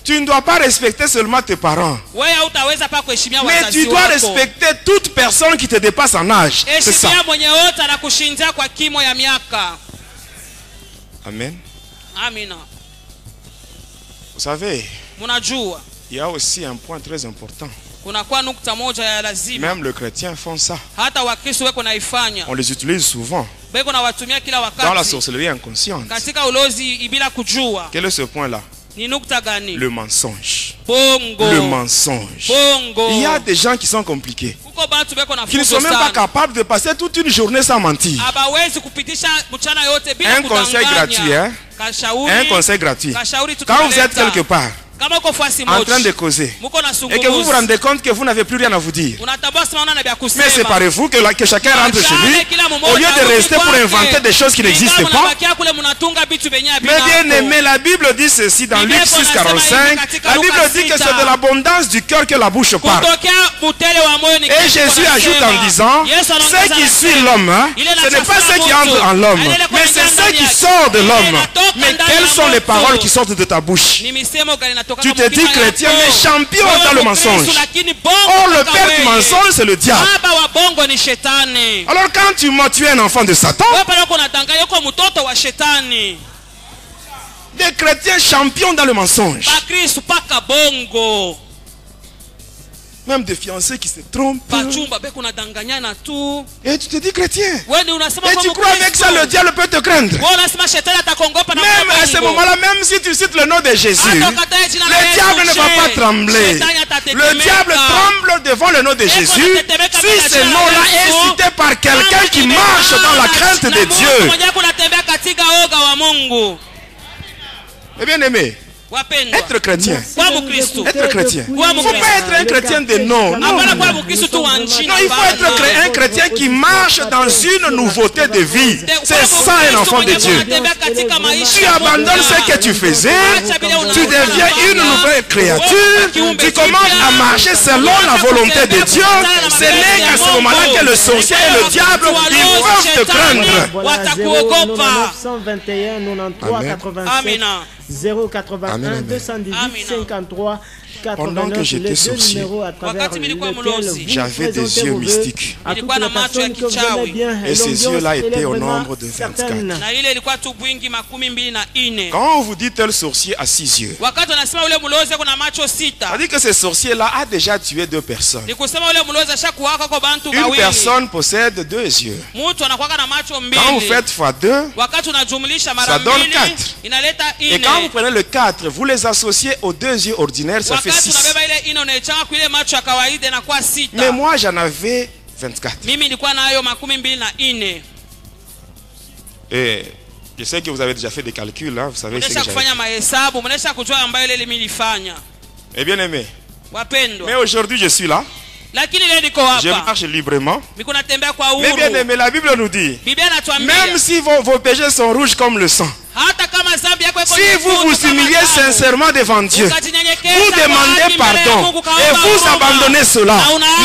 Tu ne dois pas respecter seulement tes parents, mais tu dois respecter toute personne qui te dépasse en âge. C'est ça. Amen. Vous savez, il y a aussi un point très important. Même les chrétiens font ça. On les utilise souvent dans la sorcellerie inconsciente. Quel est ce point-là? Le mensonge. Le mensonge. Il y a des gens qui sont compliqués, qui ne sont même pas capables de passer toute une journée sans mentir. Un conseil gratuit, hein? Un conseil gratuit. Quand vous êtes quelque part en train de causer et que vous vous rendez compte que vous n'avez plus rien à vous dire, mais séparez-vous, que chacun rentre chez lui, au lieu de rester pour inventer des choses qui n'existent pas. Mais bien aimé, la Bible dit ceci dans Luc 6,45. La Bible dit que c'est de l'abondance du cœur que la bouche parle. Et Jésus ajoute en disant, ce qui suit l'homme, ce n'est pas ce qui entre en l'homme, mais c'est ce qui sort de l'homme. Mais quelles sont les paroles qui sortent de ta bouche? Tu te dis chrétien, mais champion dans le mensonge. Or, le père du mensonge, c'est le diable. Alors, quand tu mens, tu es un enfant de Satan. Des chrétiens champions dans le mensonge. Même des fiancés qui se trompent. Et tu te dis chrétien. Et tu crois avec ça le diable peut te craindre. Même à ce moment-là, même si tu cites le nom de Jésus, le diable ne va pas trembler. Le diable tremble devant le nom de Jésus si ce nom-là est cité par quelqu'un qui marche dans la crainte de Dieu. Et bien aimé, être chrétien. Être chrétien. Il ne faut pas être un chrétien de nom. Non, il faut être un chrétien qui marche dans une nouveauté de vie. C'est ça un enfant de Dieu. Tu abandonnes ce que tu faisais, tu deviens une nouvelle créature, tu commences à marcher selon la volonté de Dieu. Ce n'est qu'à ce moment-là que le sorcier et le diable, ils peuvent te craindre. Amen. 081 218 53 Pendant que j'étais sorcier, j'avais des yeux mystiques. Et ces yeux-là étaient au nombre de 24. Quand on vous dit tel sorcier a 6 yeux, ça dit que ce sorcier-là a déjà tué 2 personnes. Une personne possède 2 yeux. Quand vous faites x2, ça donne 4. Et quand vous prenez le 4, vous les associez aux 2 yeux ordinaires, ça fait 6. Mais moi j'en avais 24. Et je sais que vous avez déjà fait des calculs, hein, vous savez ce que j'avais. Et bien aimé, mais aujourd'hui je suis là. Je marche librement. Mais bien aimé, la Bible nous dit, même si vos péchés sont rouges comme le sang, si vous vous humiliez sincèrement devant Dieu, vous demandez pardon et vous abandonnez cela,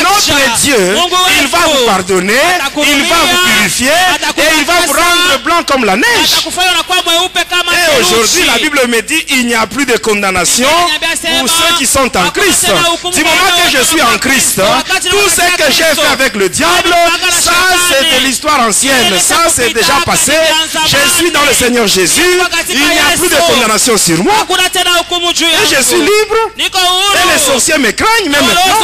notre Dieu, il va vous pardonner, il va vous purifier et il va vous rendre blanc comme la neige. Et aujourd'hui, la Bible me dit, il n'y a plus de condamnation pour ceux qui sont en Christ. Du moment que je suis en Christ, tout ce que j'ai fait avec le diable, ça c'est de l'histoire ancienne, ça c'est déjà passé. Je suis dans le Seigneur Jésus. Il n'y a plus de condamnation sur moi. Et je suis libre. Et les sorciers me craignent même maintenant.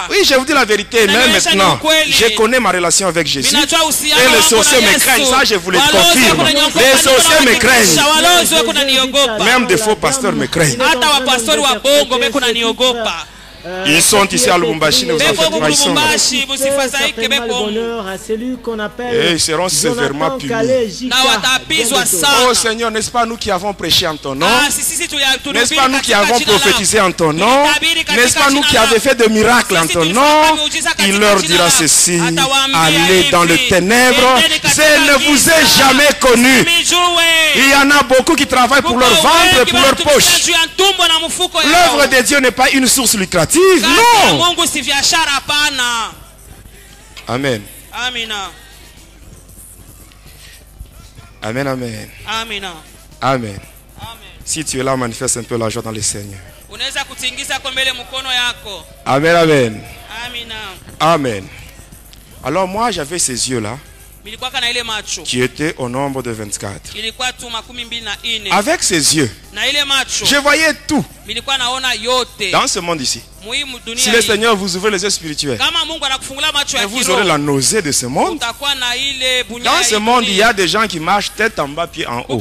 Oui, je vous dis la vérité, même maintenant, je connais ma relation avec Jésus. Et les sorciers me craignent, ça je vous le confirme. Les sorciers me craignent. Même des faux pasteurs me craignent. Ils sont ici à Lubumbashi, nous avons fait et ils seront sévèrement punis. Oh Seigneur, n'est-ce pas nous qui avons prêché en ton nom? N'est-ce pas nous qui avons prophétisé en ton nom? N'est-ce pas nous qui avons fait de miracles en ton nom? Il leur dira ceci: allez dans le ténèbre, je ne vous ai jamais connu. Il y en a beaucoup qui travaillent pour leur ventre et pour leur poche. L'œuvre de Dieu n'est pas une source lucrative. Non. Amen. Amen, amen. Amen. Si tu es là, manifeste un peu la joie dans le Seigneur. Amen, amen. Amen. Alors moi, j'avais ces yeux-là qui étaient au nombre de 24. Avec ces yeux, je voyais tout dans ce monde ici. Si le Seigneur vous ouvre les yeux spirituels, et vous aurez la nausée de ce monde. Dans ce monde, il y a des gens qui marchent tête en bas, pied en haut.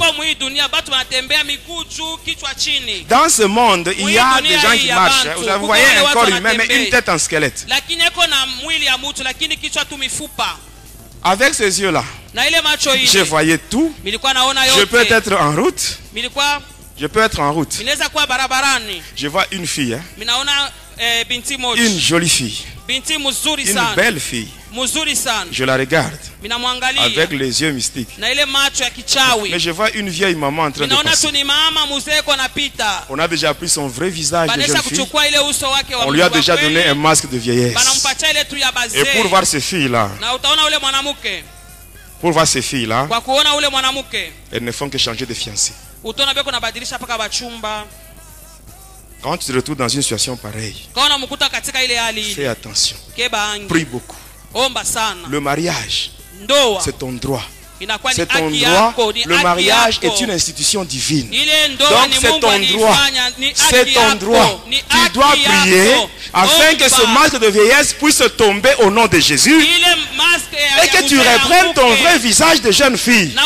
Dans ce monde, il y a des gens qui marchent. Vous voyez un corps humain, mais une tête en squelette. Avec ces yeux-là, je voyais tout. Je peux être en route. Je peux être en route. Je vois une fille, une jolie fille, une belle fille. Je la regarde avec les yeux mystiques. Mais je vois une vieille maman en train de passer. On a déjà pris son vrai visage de jeune fille. On lui a déjà donné un masque de vieillesse. Et pour voir ces filles-là, elles ne font que changer de fiancé. Quand tu te retrouves dans une situation pareille, fais attention. Prie beaucoup. Le mariage, c'est ton droit. C'est ton droit. Le mariage est une institution divine. Donc c'est ton droit. C'est ton droit. Tu dois prier afin que ce masque de vieillesse puisse tomber au nom de Jésus et que tu reprennes ton vrai visage de jeune fille.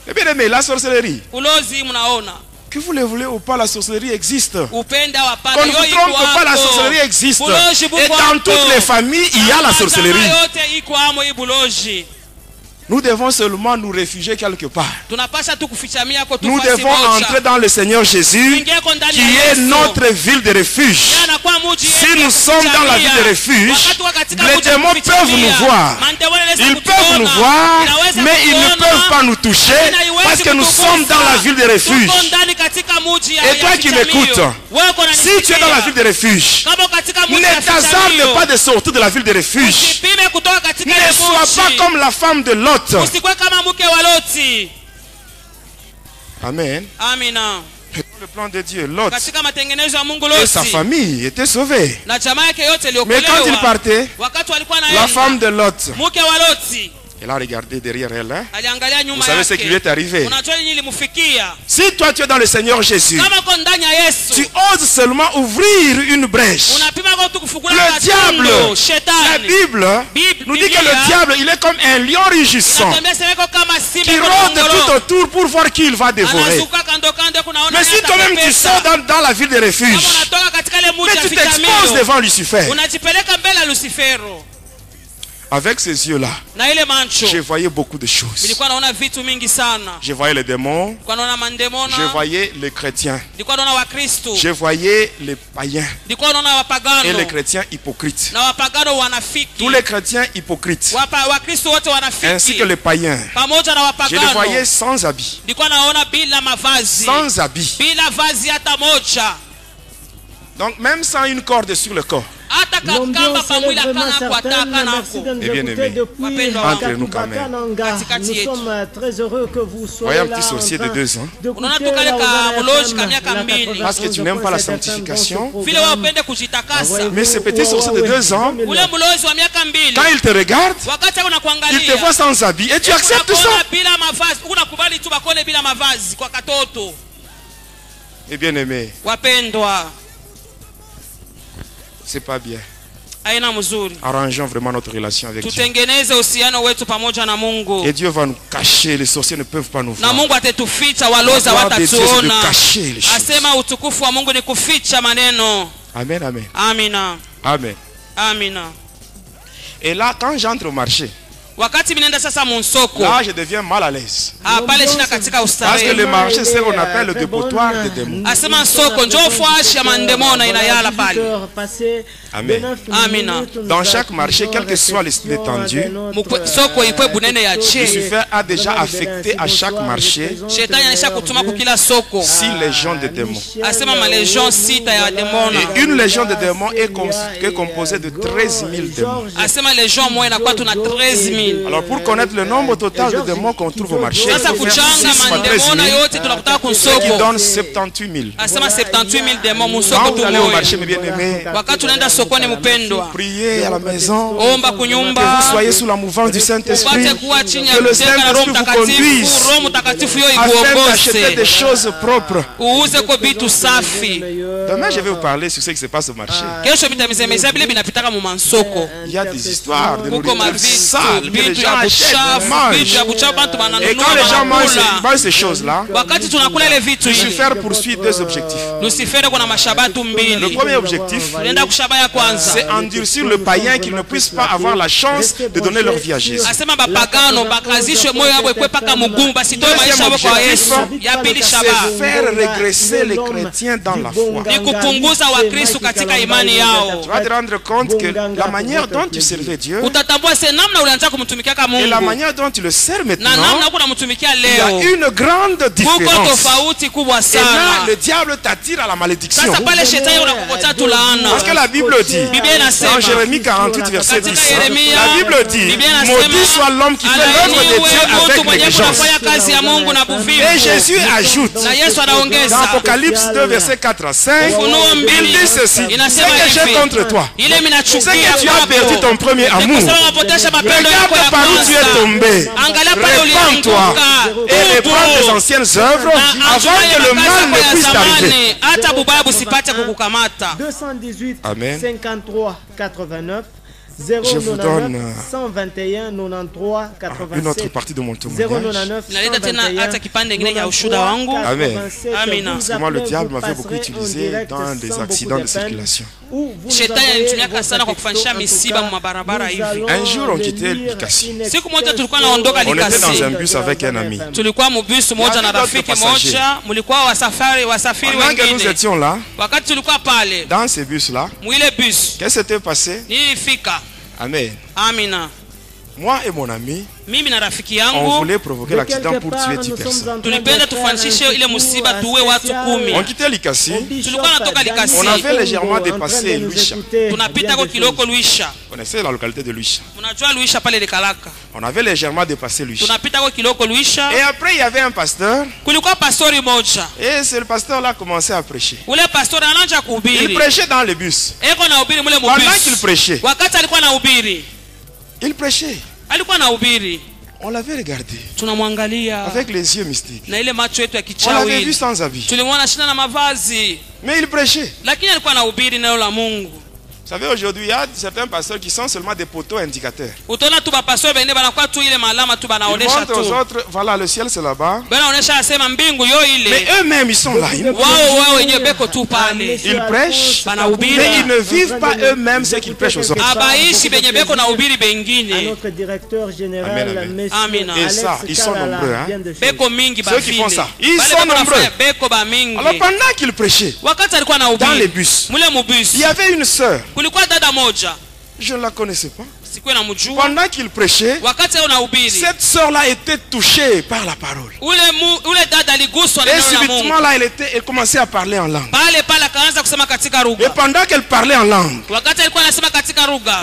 Et bien aimé, la sorcellerie, que vous le voulez ou pas, la sorcellerie existe. Qu'on ne vous trompe pas, la sorcellerie existe. Et dans toutes les familles, il y a la sorcellerie. Nous devons seulement nous réfugier quelque part. Nous devons entrer dans le Seigneur Jésus, qui est notre ville de refuge. Si nous sommes dans la ville de refuge, les démons peuvent nous voir. Ils peuvent nous voir, mais ils ne peuvent pas nous toucher parce que nous sommes dans la ville de refuge. Et toi qui m'écoutes, si tu es dans la ville de refuge, ne t'hasarde pas de sortir de la ville de refuge. Ne sois pas comme la femme de Lot. Amen. Le plan de Dieu, Lot et sa famille étaient sauvés. Mais quand il partait, la femme de Lot, elle a regardé derrière elle. Vous savez ce qui lui est arrivé. Si toi tu es dans le Seigneur Jésus, tu oses seulement ouvrir une brèche. Le diable, la Bible nous dit que le diable, il est comme un lion rugissant qui rôde tout autour pour voir qui il va dévorer. Mais si toi-même tu sors dans la ville de refuge, mais tu t'exposes devant Lucifer. Avec ces yeux-là, je voyais beaucoup de choses. Je voyais les démons. Je voyais les chrétiens. Je voyais les païens. Et les chrétiens hypocrites. Tous les chrétiens hypocrites, ainsi que les païens, je les voyais sans habit. Sans habit. Donc même sans une corde sur le corps. Et bien aimé, entre nous quand même. Nous sommes très heureux que vous soyez là. Un petit sorcier de 2 ans. Parce que tu n'aimes pas la sanctification. Mais ce petit sorcier de 2 ans, quand il te regarde, il te voit sans habit et tu acceptes ça. Et bien aimé, c'est pas bien. Arrangeons vraiment notre relation avec Dieu. Tutengeneze uhusiano wetu pamoja na Mungu. Et Dieu va nous cacher, les sorciers ne peuvent pas nous voir. Na Mungu atatuficha, waloza watatuona. Asema utukufu wa Mungu ni kuficha maneno. Amen, amen. Amina. Amen. Amina. Et là, quand j'entre au marché, wakati minaenda sasa msoko, là je deviens mal à l'aise. Pale shina katika ustarehe. Parce que le marché c'est ce qu'on appelle le dépotoir des démons. Asema soko ndio fuashi ya mandemona inayala pale. Amen. Amina. Dans chaque marché, quel que soit l'étendue, soko ikwe bunene ya che. Lucifer a déjà affecté à chaque marché Shetani anisha kutuma kukila soko 6 légions de démons. Asema ma légion sita ya demona. Et une légion de démons est composée de 13 000 démons. Asema légion moja inakuwa tuna 13 000. Alors pour connaître le nombre total de démons qu'on trouve au marché, sasa kuchanga mandemona yote tunakutaka kunsoko qui donne 78 000. Asema 78 000 démons musoko tu au marché, mes bien-aimés, wakati tunaenda sokoni mpendwa, priez à la maison, omba kunyumba, que vous soyez sous la mouvance du Saint-Esprit, que le Saint-Esprit vous conduise afin d'acheter des choses propres. uuze ko bitu safi. Demain je vais vous parler sur ce qui se passe au marché. Kesho bitamizemeza bile binapitaka mu mansoko. Il y a des histoires de nourriture sale. Et quand les gens mangent ces choses-là, Lucifer poursuit 2 objectifs. Le premier objectif, c'est endurcir le païen qu'il ne puisse pas avoir la chance de donner leur vie à Jésus. Deuxième objectif, c'est faire régresser les chrétiens dans la foi. Tu vas te rendre compte que la manière dont tu servais Dieu et la manière dont tu le sers maintenant, il y a une grande différence. Et là, le diable t'attire à la malédiction. Parce que la Bible dit, dans Jérémie 48, verset 10, la Bible dit, maudit soit l'homme qui fait l'œuvre de Dieu avec négligence. Et Jésus ajoute, dans Apocalypse 2, verset 4 à 5, il dit ceci, ce que j'ai contre toi, c'est que tu as perdu ton premier amour. Regarde par où tu es tombé. Répands-toi et reprends tes anciennes œuvres avant que le mal ne puisse t'arriver. 218 Amen. 53 89 Je vous donne 121 93 87 une autre partie de mon témoignage. 099 Amen. Parce que moi, le diable m'avait beaucoup utilisé dans des accidents de circulation. Un jour, on quittait Likasi. On était dans un bus avec un ami. Pendant que nous étions là, dans ce bus-là, qu'est-ce qui s'était passé? Amen. Amina. Moi et mon ami, on voulait provoquer l'accident pour tuer 10 personnes. On quittait Likasi. On avait légèrement dépassé Luisha. Vous connaissez la localité de Luisha? On avait légèrement dépassé Luisha. Et après, il y avait un pasteur. Et c'est le pasteur là qui commençait à prêcher. Il prêchait dans le bus. Pendant qu'il prêchait, il prêchait. On l'avait regardé avec les yeux mystiques. On l'avait vu sans habit. Mais il prêchait. Vous savez, aujourd'hui, il y a certains pasteurs qui sont seulement des poteaux indicateurs. Ils montrent aux autres, voilà, le ciel c'est là-bas. Mais eux-mêmes, ils sont là. Ils prêchent, mais ils ne vivent pas eux-mêmes ce qu'ils prêchent aux autres. Notre directeur général, Amen. Et ça, ils sont nombreux. Hein? Ceux qui font ça, ils sont nombreux. Alors pendant qu'ils prêchaient, dans les bus, il y avait une sœur. Je ne la connaissais pas. Pendant qu'il prêchait, cette sœur-là était touchée par la parole. Et subitement là, elle commençait à parler en langue. Et pendant qu'elle parlait en langue, il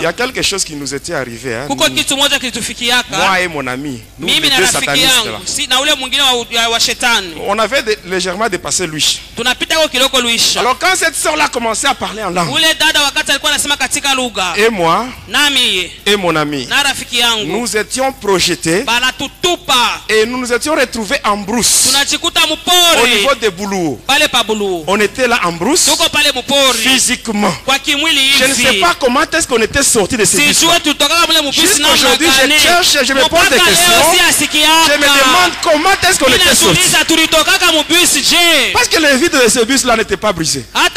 y a quelque chose qui nous était arrivé. Hein, moi et mon ami, nous les deux satanistes là. On avait légèrement dépassé lui. Alors quand cette sœur-là commençait à parler en langue, et moi, et mon ami, nous étions projetés et nous nous étions retrouvés en brousse au niveau de Boulou. On était là en brousse physiquement. Je ne sais pas comment est-ce qu'on était sortis de ces bus. Jusqu'aujourd'hui, je cherche, je me pose des questions. Je me demande comment est-ce qu'on était sortis. Parce que le vide de ce bus-là n'était pas brisé. Comment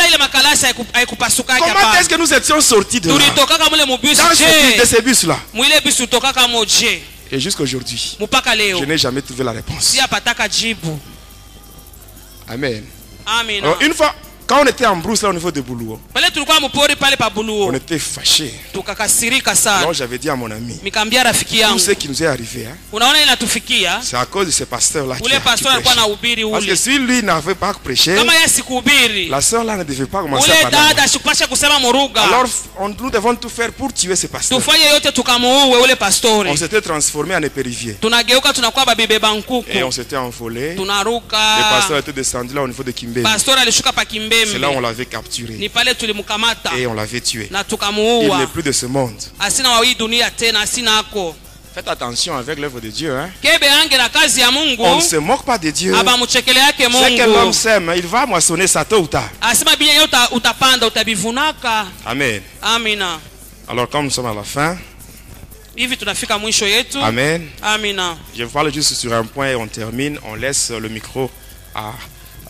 est-ce que nous étions sortis de là? De ces bus-là. Et jusqu'aujourd'hui, je n'ai jamais trouvé la réponse. Amen. Alors, une fois, quand on était en brousse là au niveau de Boulou, on était fâchés. Alors j'avais dit à mon ami, tout ce qui nous est arrivé, c'est à cause de ce pasteur-là qui prêchait. Parce que si lui n'avait pas prêché, la soeur là ne devait pas commencer à parler. Alors nous devons tout faire pour tuer ce pasteur. On s'était transformé en épérivier. Et on s'était envolé. Le pasteur était descendu là au niveau de Kimbe. C'est là où on l'avait capturé. Et on l'avait tué. Il n'est plus de ce monde. Faites attention avec l'œuvre de Dieu. Hein? On ne se moque pas de Dieu. Ce que l'homme sème, il va moissonner ça tôt ou tard. Amen. Alors comme nous sommes à la fin, amen. Je parle juste sur un point et on termine. On laisse le micro à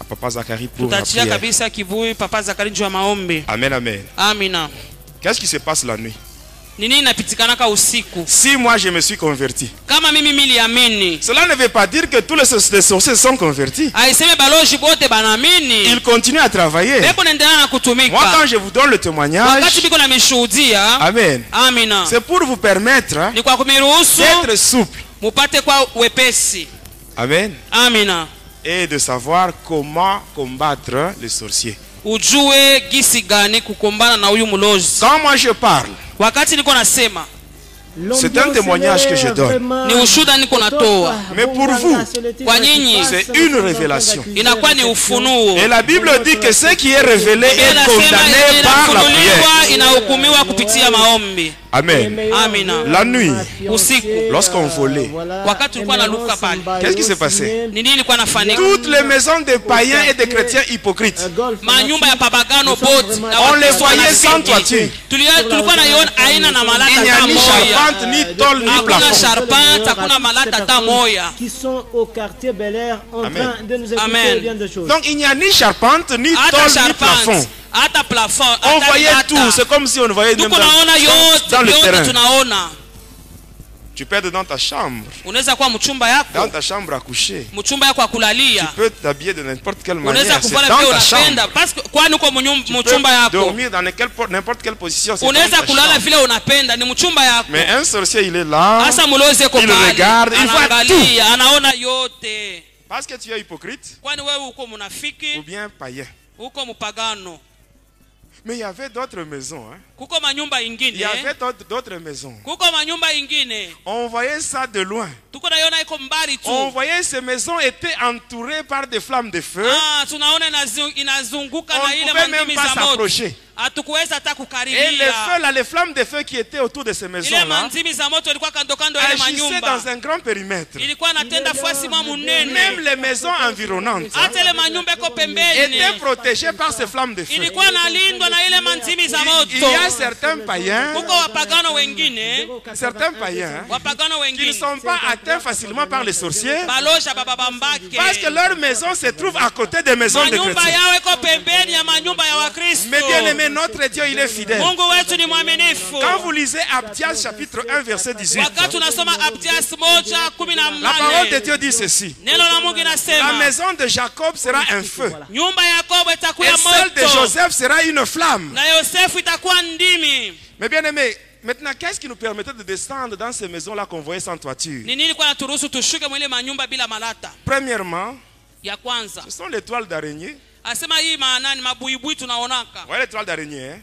Papa Zacharie pour la prière. Amen, amen. Qu'est-ce qui se passe la nuit? Si moi je me suis converti, cela ne veut pas dire que tous les sorciers sont convertis. Ils continuent à travailler. Moi quand je vous donne le témoignage, amen, c'est pour vous permettre d'être souple. Amen. Et de savoir comment combattre les sorciers. Quand moi je parle, c'est un témoignage que je donne. Mais pour vous, c'est une révélation. Et la Bible dit que ce qui est révélé est condamné par la prière. Amen. La nuit, lorsqu'on volait, qu'est-ce qui s'est passé? Toutes les maisons des païens et des chrétiens hypocrites, on les voyait sans toiture. Il n'y a ni charpente, ni tôle, ni plafond. Qui sont au quartier Bel Air en train de nous écouter bien de choses. Donc il n'y a ni charpente, ni tôle, ni plafond. On voyait tout, c'est comme si on voyait même dans le terrain. Tu peux être dans ta chambre, dans ta chambre à coucher. Tu peux t'habiller de n'importe quelle manière, c'est dans ta chambre. Tu peux dormir dans n'importe quelle position, c'est dans ta chambre. Mais un sorcier, il est là, il regarde, il voit tout. Parce que tu es hypocrite ou bien païen. Mais il y avait d'autres maisons. Hein? Il y avait d'autres maisons. On voyait ça de loin. On voyait ces maisons étaient entourées par des flammes de feu. On ne pouvait même pas s'approcher. Et les feux là, les flammes de feu qui étaient autour de ces maisons-là agissaient dans un grand périmètre. Même les maisons environnantes étaient protégées par ces flammes de feu. Il y a certains païens qui ne sont pas atteints facilement par les sorciers parce que leur maison se trouve à côté des maisons de chrétiens. Mais bien aimé, notre Dieu, il est fidèle. Quand vous lisez Abdias chapitre 1 verset 18, la parole de Dieu dit ceci: la maison de Jacob sera un feu et celle de Joseph sera une flamme. Mais bien aimé, maintenant, qu'est-ce qui nous permettait de descendre dans ces maisons-là qu'on voyait sans toiture? Premièrement, ce sont les toiles d'araignée. Vous voyez les toiles d'araignée, hein?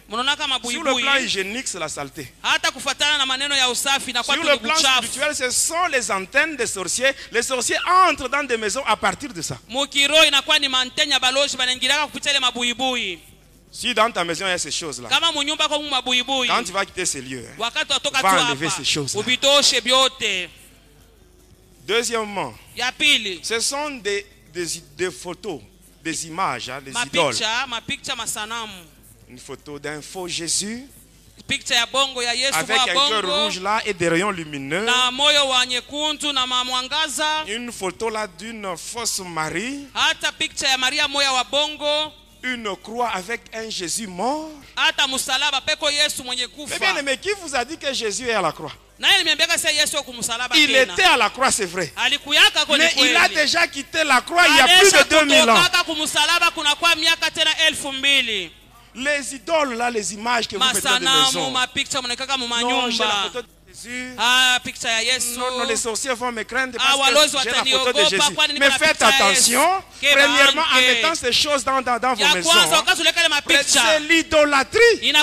Sur le plan hygiénique, c'est la saleté. Sur le plan spirituel, ce sont les antennes des sorciers. Les sorciers entrent dans des maisons à partir de ça. Si dans ta maison il y a ces choses-là, quand tu vas quitter ces lieux, va enlever ces choses-là. Deuxièmement, ce sont des photos, des images, des idoles. Une photo d'un faux Jésus avec un cœur rouge là et des rayons lumineux. Une photo là d'une fausse Marie. Une croix avec un Jésus mort. Mais bien aimé, qui vous a dit que Jésus est à la croix? Il était à la croix, c'est vrai. Mais il a déjà quitté la croix il y a plus de 2000 ans. Les idoles là, les images que vous mettez dans des maisons. Non, j'ai la photo de Jésus. Non, les sorciers vont me craindre parce que j'ai la photo de Jésus. Mais faites attention, premièrement, en mettant ces choses dans vos maisons. C'est l'idolâtrie. Et Dieu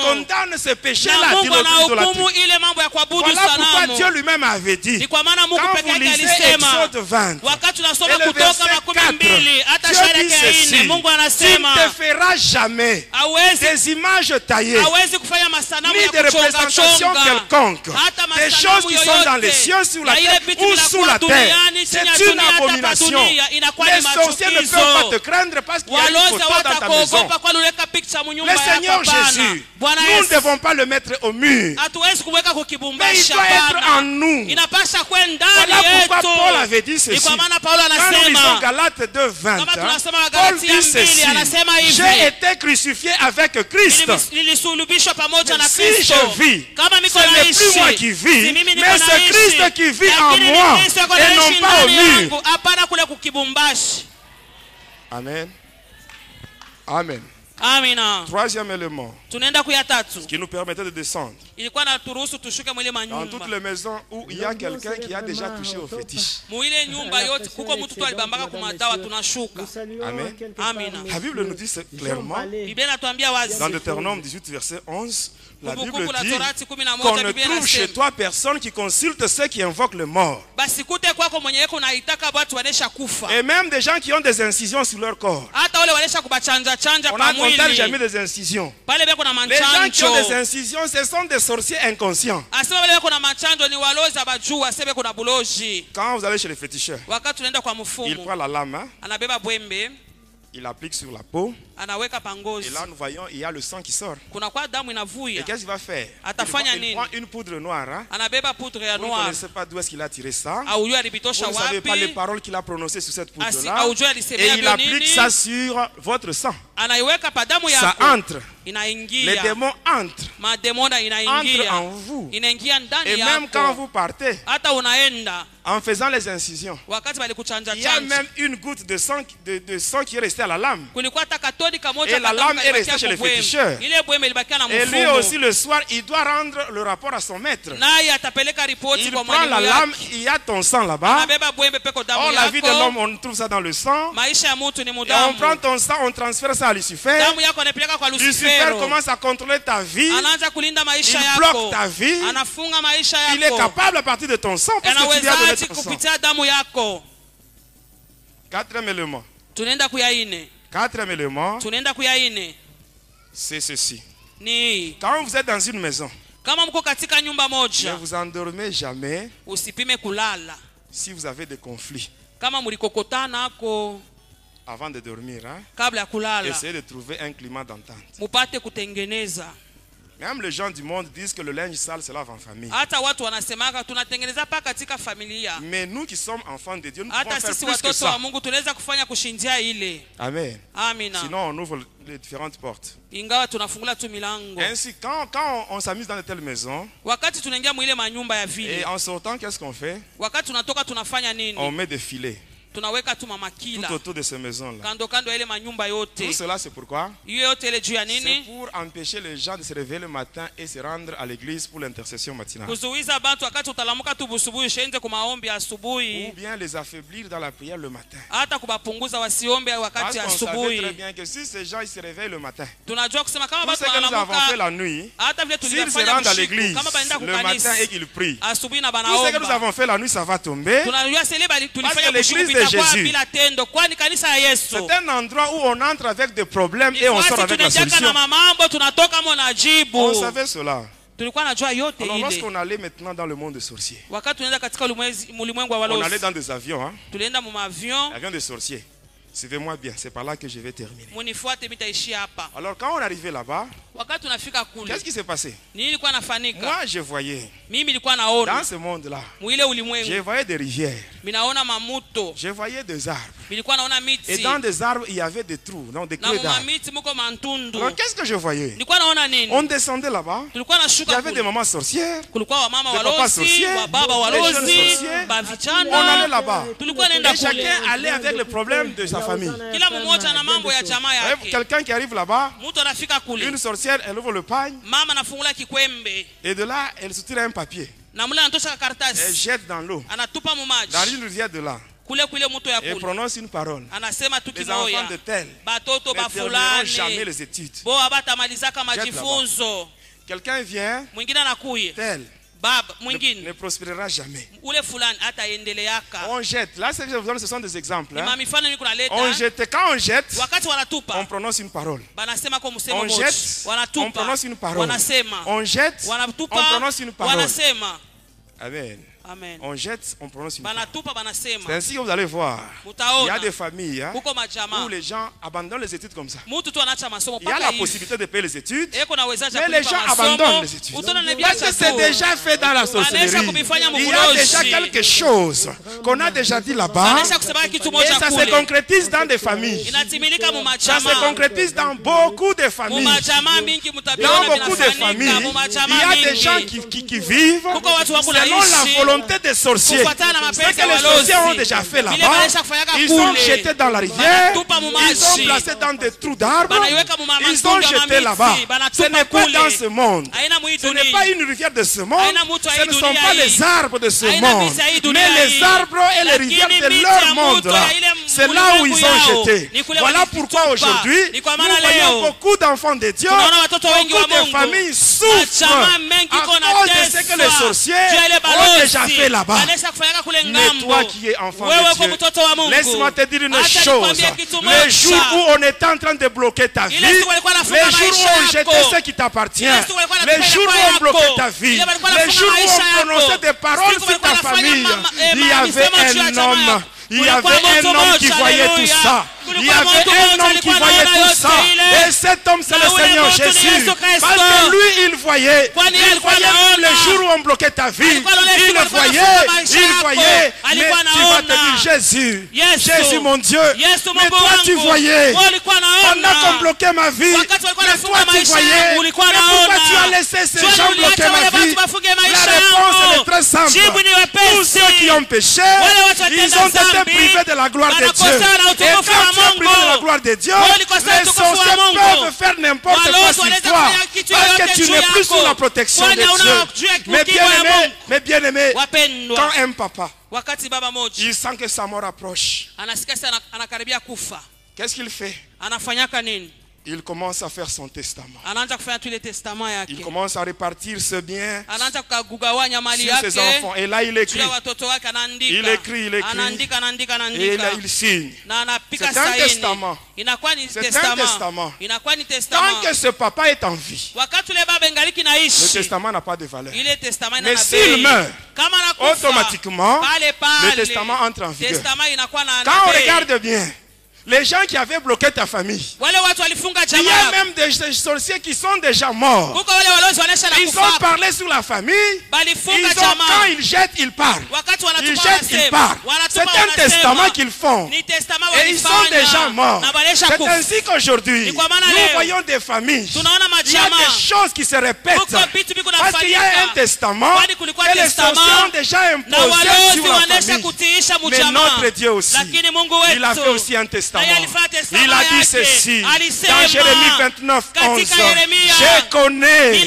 condamne ce péché-là, l'idolâtrie. Voilà pourquoi Dieu lui-même avait dit, quand vous lisez Exode 20, et le verset 4, Dieu dit ceci, tu ne te feras jamais des images taillées, ni des représentations quelconque, des choses qui sont dans les cieux, sur la terre ou sous la terre. C'est une abomination. Les sorciers ne peuvent pas te craindre parce qu'il y a une photo dans ta maison. Le Seigneur Jésus, nous ne devons pas le mettre au mur, mais il doit être en nous. Voilà pourquoi Paul avait dit ceci. Quand nous lisons Galates 2:20, Paul dit ceci: j'ai été crucifié avec Christ. Si je vis, ce n'est plus moi qui vis, mais c'est Christ qui vit en moi et non pas au mur. Amen. Amen. Troisième élément qui nous permettait de descendre dans toutes les maisons où il y a quelqu'un qui a déjà touché au fétiche. Amen. La Bible nous dit clairement dans Deutéronome 18 verset 11, la Bible dit qu'on ne trouve chez toi personne qui consulte ceux qui invoquent le mort. Et même des gens qui ont des incisions sur leur corps. On a compté jamais des incisions. Les gens qui ont des incisions, ce sont des sorciers inconscients. Quand vous allez chez les féticheurs, il prend la lame, il applique sur la peau. Et là nous voyons, il y a le sang qui sort. Et qu'est-ce qu'il va faire? Il prend une poudre noire. Vous ne connaissez pas d'où est-ce qu'il a tiré ça. Vous ne savez pas les paroles qu'il a prononcées sur cette poudre là. Et il applique ça sur votre sang. Ça entre. Les démons entrent en vous. Et même quand vous partez, en faisant les incisions, il y a même une goutte de sang qui est restée à la lame. Et la lame est restée chez les féticheurs. Et lui aussi le soir, il doit rendre le rapport à son maître. Il prend la lame, il y a ton sang là-bas. Or la vie de l'homme, on trouve ça dans le sang. Et on prend ton sang, on transfère ça à Lucifer. Lucifer commence à contrôler ta vie. Il bloque ta vie. Il est capable à partir de ton sang parce que tu lui as donné ton sang. Quatrième élément. Quatrième élément, c'est ceci. Quand vous êtes dans une maison, ne vous endormez jamais si vous avez des conflits. Avant de dormir, essayez de trouver un climat d'entente. Même les gens du monde disent que le linge sale se lave en famille. Mais nous qui sommes enfants de Dieu, nous pouvons faire plus que ça. Amen. Sinon on ouvre les différentes portes. Ainsi, quand on s'amuse dans de telles maisons, et en sortant, qu'est-ce qu'on fait? On met des filets tout autour de ces maisons-là. Tout cela, c'est pourquoi? C'est pour empêcher les gens de se réveiller le matin et se rendre à l'église pour l'intercession matinale. Ou bien les affaiblir dans la prière le matin. Parce qu'on savait très bien que si ces gens ils se réveillent le matin, tout ce que nous avons fait la nuit, s'ils se rendent à l'église le matin et qu'ils prient, tout ce que nous avons fait la nuit, ça va tomber. Parce que l'église Jésus. C'est un endroit où on entre avec des problèmes et on sort avec la solution. On savait cela. Alors lorsqu'on allait maintenant dans le monde des sorciers, on allait dans des avions, hein? Avions de sorciers. Suivez-moi bien, c'est par là que je vais terminer. Alors quand on arrivait là-bas, qu'est-ce qui s'est passé? Moi je voyais, dans ce monde-là, je voyais des rivières, je voyais des arbres. Et dans des arbres, il y avait des trous, donc des creux d'arbres. Alors qu'est-ce que je voyais? On descendait là-bas, il y avait des mamans sorcières, des papas sorciers, des jeunes sorciers. On allait là-bas. Et chacun allait avec le problème de sa famille. Quelqu'un qui arrive là-bas, une sorcière, elle ouvre le pagne, et de là, elle soutire un papier. Elle jette dans l'eau, dans une rivière de là. Et prononce une parole. Les enfants de tel ne termineront jamais les études. Quelqu'un vient, tel ne prospérera jamais. On jette. Là, ce sont des exemples. Hein? On jette. Quand on jette, on prononce une parole. On jette, on prononce une parole. On jette, on prononce une parole. Amen. Amen. On jette, on prononce une parole. C'est ainsi que vous allez voir. Il y a des familles, hein, où les gens abandonnent les études comme ça. Il y a la possibilité de payer les études, mais les gens abandonnent les études. Parce que c'est déjà fait dans la sorcellerie. Il y a déjà quelque chose qu'on a déjà dit là-bas. Et ça se concrétise dans des familles. Ça se concrétise dans beaucoup de familles. Dans beaucoup de familles, il y a des gens qui vivent selon la volonté des sorciers. C'est que les sorciers ont déjà fait là-bas. Ils ont jeté dans la rivière. Ils ont placé dans des trous d'arbres. Ils ont jeté là-bas. Ce n'est pas dans ce monde. Ce n'est pas une rivière de ce monde. Ce ne sont pas les arbres de ce monde. Mais les arbres et les rivières de leur monde. C'est là où ils ont jeté. Voilà pourquoi aujourd'hui, nous voyons beaucoup d'enfants de Dieu, beaucoup de familles souffrent à cause de ce que les sorciers ont déjà fait là-bas. Mais toi qui es enfant de Dieu, laisse-moi te dire une chose. Le jour où on est en train de bloquer ta vie, les jours où on jetait ce qui t'appartient, les jours où on bloquait ta vie, les jours où on prononçait des paroles sur ta famille, il y avait un homme. Il y avait un homme qui voyait tout ça. Il y avait un homme qui voyait tout ça. Et cet homme, c'est le Seigneur Jésus. Parce que lui, il voyait. Il voyait même le jour où on bloquait ta vie. Il le voyait. Il voyait. Mais tu vas te dire, Jésus. Jésus, mon Dieu. Mais toi, tu voyais. Pendant qu'on bloquait ma vie. Mais toi, tu voyais. Mais pourquoi tu as laissé ces gens bloquer ma vie? La réponse, elle est très simple. Tous ceux qui ont péché, ils ont été privés de la gloire de Dieu. Et quand tu es privé de la gloire de Dieu, les sorciers peuvent faire n'importe quoi sur toi. Parce que tu n'es plus sous la protection de Dieu. Mais bien aimé, quand un papa, il sent que sa mort approche, qu'est-ce qu'il fait? Il commence à faire son testament. Il commence à répartir ce bien sur ses enfants. Et là, il écrit. Il écrit. Et là, il signe. C'est un testament. C'est un testament. Tant que ce papa est en vie, le testament n'a pas de valeur. Mais s'il meurt, automatiquement, le testament entre en vigueur. Quand on regarde bien, les gens qui avaient bloqué ta famille, il y a même des sorciers qui sont déjà morts. Ils ont parlé sur la famille. Quand ils jettent, ils parlent. Ils jettent, ils parlent. C'est un testament qu'ils font. Et ils sont déjà morts. C'est ainsi qu'aujourd'hui, nous voyons des familles. Il y a des choses qui se répètent. Parce qu'il y a un testament et les sorciers ont déjà imposé sur la famille. Mais notre Dieu aussi, il a fait aussi un testament. Il a dit ceci dans Jérémie 29, 11. Je connais les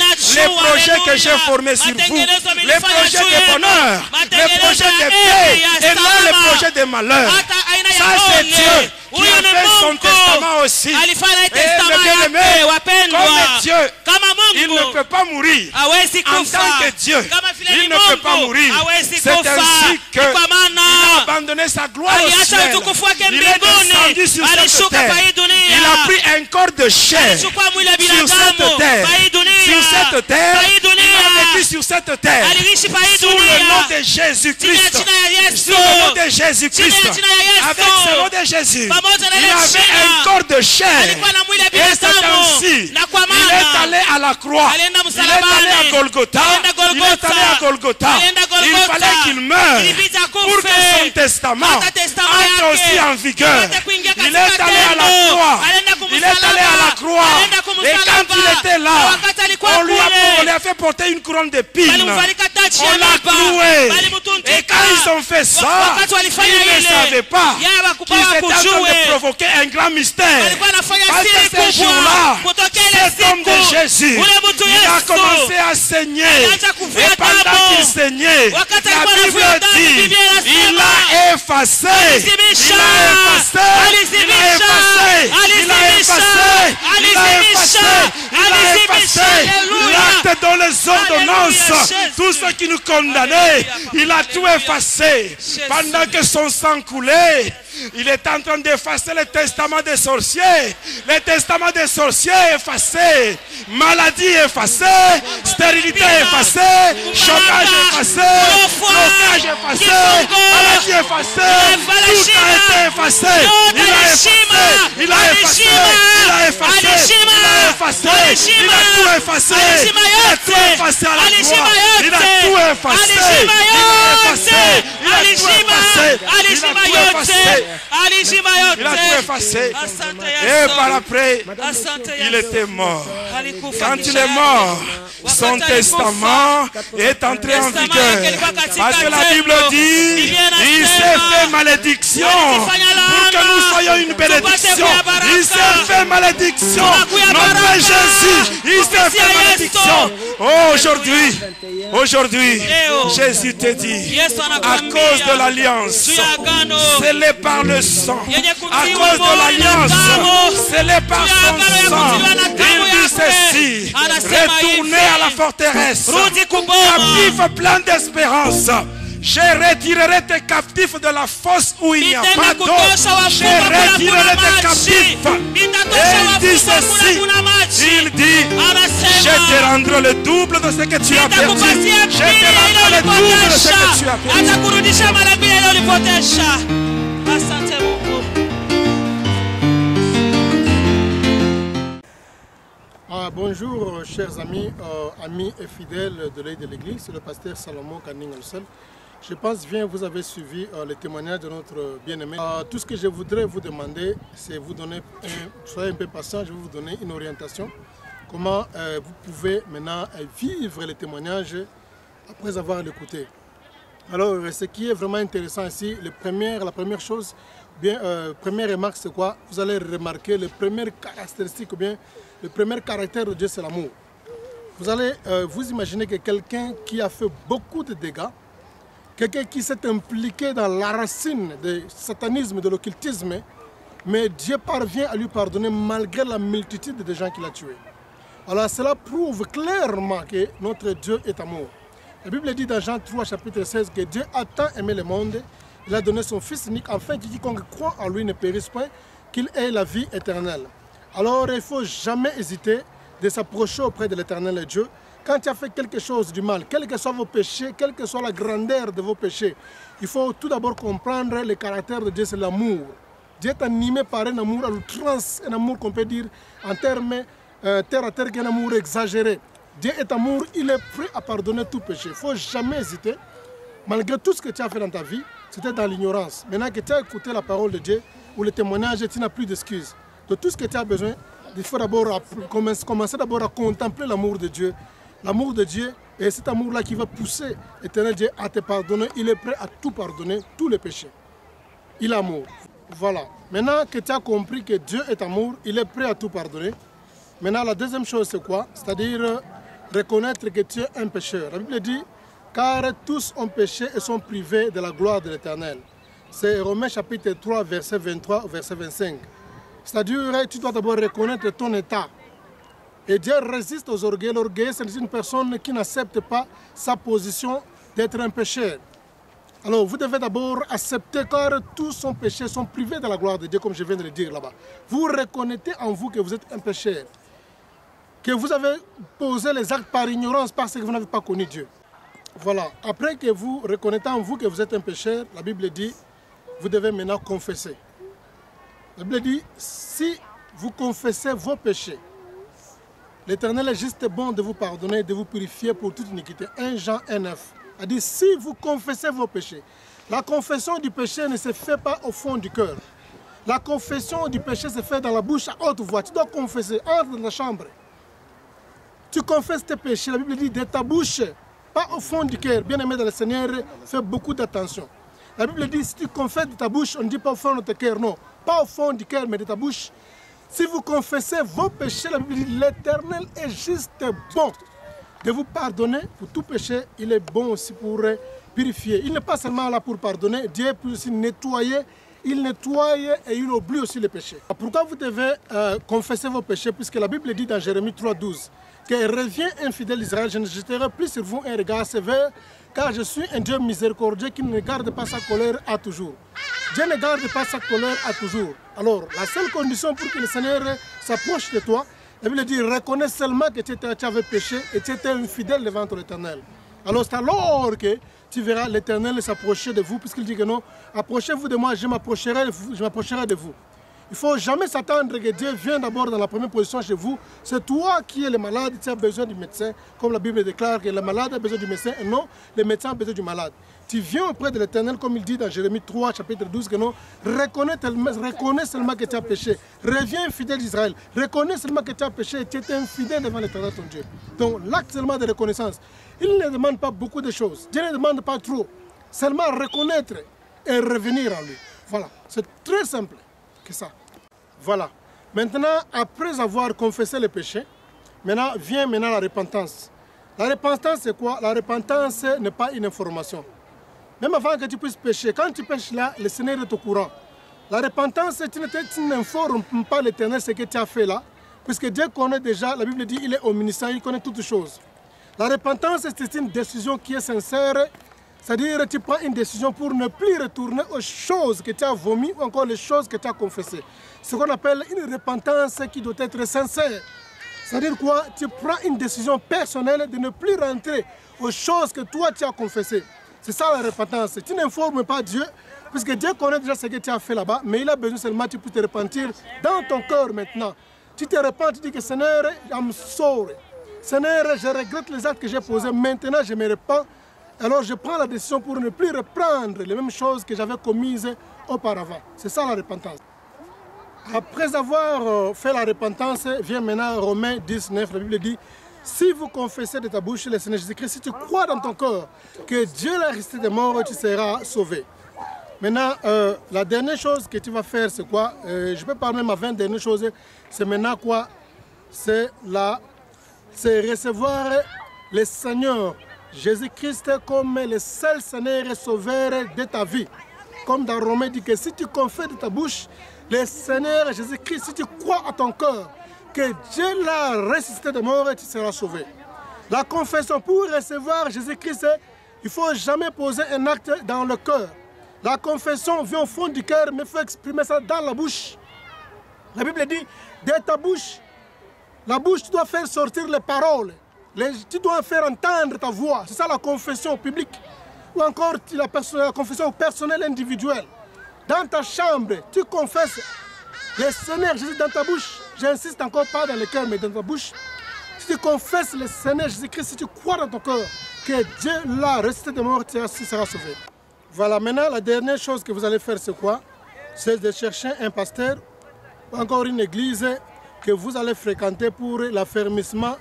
projets que j'ai formés sur vous, les projets de bonheur, les projets de paix et non les projets de malheur. Ça c'est Dieu qui a fait son testament aussi. Et le bien-aimé, comme Dieu, il ne peut pas mourir en tant que Dieu. Il ne peut pas mourir. C'est ainsi qu'il a abandonné sa gloire au ciel. Il est descendu sur cette terre. Il a pris un corps de chair sur cette terre. Sur cette terre, il a vécu sur cette terre. Sous le nom de Jésus-Christ. Sous le nom de Jésus-Christ. Avec ce nom de Jésus, il avait un corps de chair. Et c'est ainsi, il est allé à la croix. Il est allé à Golgotha. Il est allé à Golgotha. Il fallait qu'il meure pour que son testament entre aussi en vigueur. Il est allé à la croix. Il est allé à la croix. Et quand il était là, on lui a fait porter une couronne d'épines. On l'a cloué. Et quand ils ont fait ça, ils ne savaient pas qu'ils étaient en train de provoquer un grand mystère. Parce que ce jour-là, cet homme de Jésus, il a commencé à saigner. Et pendant qu'il saignait, la Bible dit, il a effacé. Il a effacé l'acte dans les ordonnances. Tout ce qui nous condamnait, il a tout effacé. Pendant que son sang coulait, il est en train d'effacer le testament des sorciers. Le testament des sorciers effacé. Maladie effacée. Stérilité effacée. Chômage effacé. Blocage effacé. Maladie effacée. Tout a été effacé. Il a effacé. Il a effacé. Il a effacé. Il a effacé. Il a tout effacé. Il a tout effacé à la croix. Il a tout effacé. Il a effacé. Il a tout effacé. Il a tout effacé. Et par après, il était mort. Quand il est mort, son testament est entré en vigueur. Parce que la Bible dit, il s'est fait malédiction pour que nous soyons une bénédiction. Il s'est fait malédiction. Notre Jésus, il s'est fait malédiction. Aujourd'hui, Jésus te dit, à cause de l'alliance, scellée par le sang, à cause de l'alliance, scellée par son sang, il dit ceci, retournez à la forteresse, captif plein d'espérance. Je retirerai tes captifs de la fosse où il n'y a pas d'eau. Je retirerai tes captifs. Et il dit ceci. Il dit, je te rendrai le double de ce que tu as perdu. Je te rendrai le double de ce que tu as perdu. Bonjour chers amis, amis et fidèles de l'œil de l'église, c'est le pasteur Salomon Kaning-Olsel. Je pense bien vous avez suivi les témoignages de notre bien-aimé. Tout ce que je voudrais vous demander, c'est vous donner, soyez un peu patient, je vais vous donner une orientation. Comment vous pouvez maintenant vivre les témoignages après avoir l'écouté. Alors ce qui est vraiment intéressant ici, la première chose, première remarque c'est quoi? Vous allez remarquer les premières caractéristiques ou bien le premier caractère de Dieu c'est l'amour. Vous allez vous imaginer que quelqu'un qui a fait beaucoup de dégâts, quelqu'un qui s'est impliqué dans la racine du satanisme, de l'occultisme, mais Dieu parvient à lui pardonner malgré la multitude de gens qu'il a tués. Alors cela prouve clairement que notre Dieu est amour. La Bible dit dans Jean 3, chapitre 16, que Dieu a tant aimé le monde, il a donné son Fils unique, afin que quiconque croit en lui ne périsse point, qu'il ait la vie éternelle. Alors il ne faut jamais hésiter de s'approcher auprès de l'éternel Dieu. Quand tu as fait quelque chose du mal, quels que soient vos péchés, quelle que soit la grandeur de vos péchés, il faut tout d'abord comprendre le caractère de Dieu, c'est l'amour. Dieu est animé par un amour à l'outrance, un amour qu'on peut dire en termes terre à terre, un amour exagéré. Dieu est amour, il est prêt à pardonner tout péché. Il ne faut jamais hésiter, malgré tout ce que tu as fait dans ta vie, c'était dans l'ignorance. Maintenant que tu as écouté la parole de Dieu, ou le témoignage, tu n'as plus d'excuses. De tout ce que tu as besoin, il faut d'abord commencer d'abord à contempler l'amour de Dieu. L'amour de Dieu, et cet amour-là qui va pousser l'éternel Dieu à te pardonner, il est prêt à tout pardonner, tous les péchés. Il est amour. Voilà. Maintenant que tu as compris que Dieu est amour, il est prêt à tout pardonner. Maintenant, la deuxième chose, c'est quoi? C'est-à-dire reconnaître que tu es un pécheur. La Bible dit, car tous ont péché et sont privés de la gloire de l'Éternel. C'est Romains chapitre 3, verset 23 au verset 25. C'est-à-dire, tu dois d'abord reconnaître ton état. Et Dieu résiste aux orgueils. L'orgueil, c'est une personne qui n'accepte pas sa position d'être un pécheur. Alors vous devez d'abord accepter car tous son péché sont privés de la gloire de Dieu, comme je viens de le dire là-bas. Vous reconnaissez en vous que vous êtes un pécheur, que vous avez posé les actes par ignorance parce que vous n'avez pas connu Dieu. Voilà, après que vous reconnaissez en vous que vous êtes un pécheur, la Bible dit, vous devez maintenant confesser. La Bible dit, si vous confessez vos péchés, l'Éternel est juste bon de vous pardonner, de vous purifier pour toute iniquité. 1 Jean 1,9. Elle dit, si vous confessez vos péchés, la confession du péché ne se fait pas au fond du cœur. La confession du péché se fait dans la bouche à haute voix. Tu dois confesser, entre dans la chambre. Tu confesses tes péchés, la Bible dit, de ta bouche, pas au fond du cœur. Bien-aimé dans le Seigneur, fais beaucoup d'attention. La Bible dit, si tu confesses de ta bouche, on ne dit pas au fond de ton cœur, non. Pas au fond du cœur, mais de ta bouche. Si vous confessez vos péchés, la Bible dit, l'Éternel est juste bon de vous pardonner pour tout péché. Il est bon aussi pour purifier. Il n'est pas seulement là pour pardonner, Dieu peut aussi nettoyer. Il nettoie et il oublie aussi les péchés. Pourquoi vous devez confesser vos péchés? Puisque la Bible dit dans Jérémie 3,12 que reviens infidèle Israël, je ne jeterai plus sur vous un regard sévère, car je suis un Dieu miséricordieux qui ne garde pas sa colère à toujours. Dieu ne garde pas sa colère à toujours. Alors, la seule condition pour que le Seigneur s'approche de toi, la Bible dit, reconnais seulement que tu avais péché et tu étais infidèle devant l'Éternel. Alors c'est alors que tu verras l'Éternel s'approcher de vous, puisqu'il dit que non, approchez-vous de moi, je m'approcherai de vous. Il ne faut jamais s'attendre que Dieu vienne d'abord dans la première position chez vous. C'est toi qui es le malade, tu as besoin du médecin. Comme la Bible déclare que le malade a besoin du médecin et non, le médecin a besoin du malade. Tu viens auprès de l'Éternel, comme il dit dans Jérémie 3, chapitre 12, que non, reconnais seulement que tu as péché. Reviens fidèle d'Israël. Reconnais seulement que tu as péché et tu es infidèle devant l'Éternel ton Dieu. Donc l'acte seulement de reconnaissance, il ne demande pas beaucoup de choses. Dieu ne demande pas trop. Seulement reconnaître et revenir à lui. Voilà, c'est très simple que ça. Voilà. Maintenant, après avoir confessé le péché, vient la repentance. La repentance, c'est quoi? La repentance n'est pas une information. Même avant que tu puisses pécher, quand tu pêches là, le Seigneur est au courant. La repentance, tu n'informes pas l'Éternel ce que tu as fait là, puisque Dieu connaît déjà, la Bible dit, il est omniscient, il connaît toutes choses. La repentance, c'est une décision qui est sincère, c'est-à-dire tu prends une décision pour ne plus retourner aux choses que tu as vomies ou encore les choses que tu as confessées. Ce qu'on appelle une repentance qui doit être sincère. C'est-à-dire quoi? Tu prends une décision personnelle de ne plus rentrer aux choses que toi tu as confessées. C'est ça la repentance. Tu n'informes pas Dieu, puisque Dieu connaît déjà ce que tu as fait là-bas, mais il a besoin seulement que tu puisses te repentir dans ton cœur maintenant. Tu te repens, tu dis que Seigneur, I'm sorry. Seigneur, je regrette les actes que j'ai posés, maintenant je me repens. Alors je prends la décision pour ne plus reprendre les mêmes choses que j'avais commises auparavant. C'est ça la repentance. Après avoir fait la repentance, vient maintenant Romains 19, la Bible dit, si vous confessez de ta bouche le Seigneur Jésus-Christ, si tu crois dans ton cœur que Dieu l'a ressuscité des morts, tu seras sauvé. Maintenant, la dernière chose que tu vas faire, c'est quoi? Je peux parler ma 20 dernières choses. C'est maintenant quoi? C'est recevoir le Seigneur Jésus-Christ comme le seul Seigneur et Sauveur de ta vie. Comme dans Romains dit que si tu confesses de ta bouche le Seigneur Jésus-Christ, si tu crois à ton cœur que Dieu l'a ressuscité de mort, tu seras sauvé. La confession, pour recevoir Jésus-Christ, il ne faut jamais poser un acte dans le cœur. La confession vient au fond du cœur, mais il faut exprimer ça dans la bouche. La Bible dit, de ta bouche, la bouche, tu dois faire sortir les paroles. Tu dois faire entendre ta voix. C'est ça la confession publique. Ou encore la confession personnelle individuelle. Dans ta chambre, tu confesses le Seigneur Jésus dans ta bouche. J'insiste encore pas dans le cœur, mais dans ta bouche. Si tu confesses le Seigneur Jésus-Christ, si tu crois dans ton cœur que Dieu l'a ressuscité de mort, tu seras sauvé. Voilà, maintenant la dernière chose que vous allez faire, c'est quoi? C'est de chercher un pasteur ou encore une église que vous allez fréquenter pour l'affermissement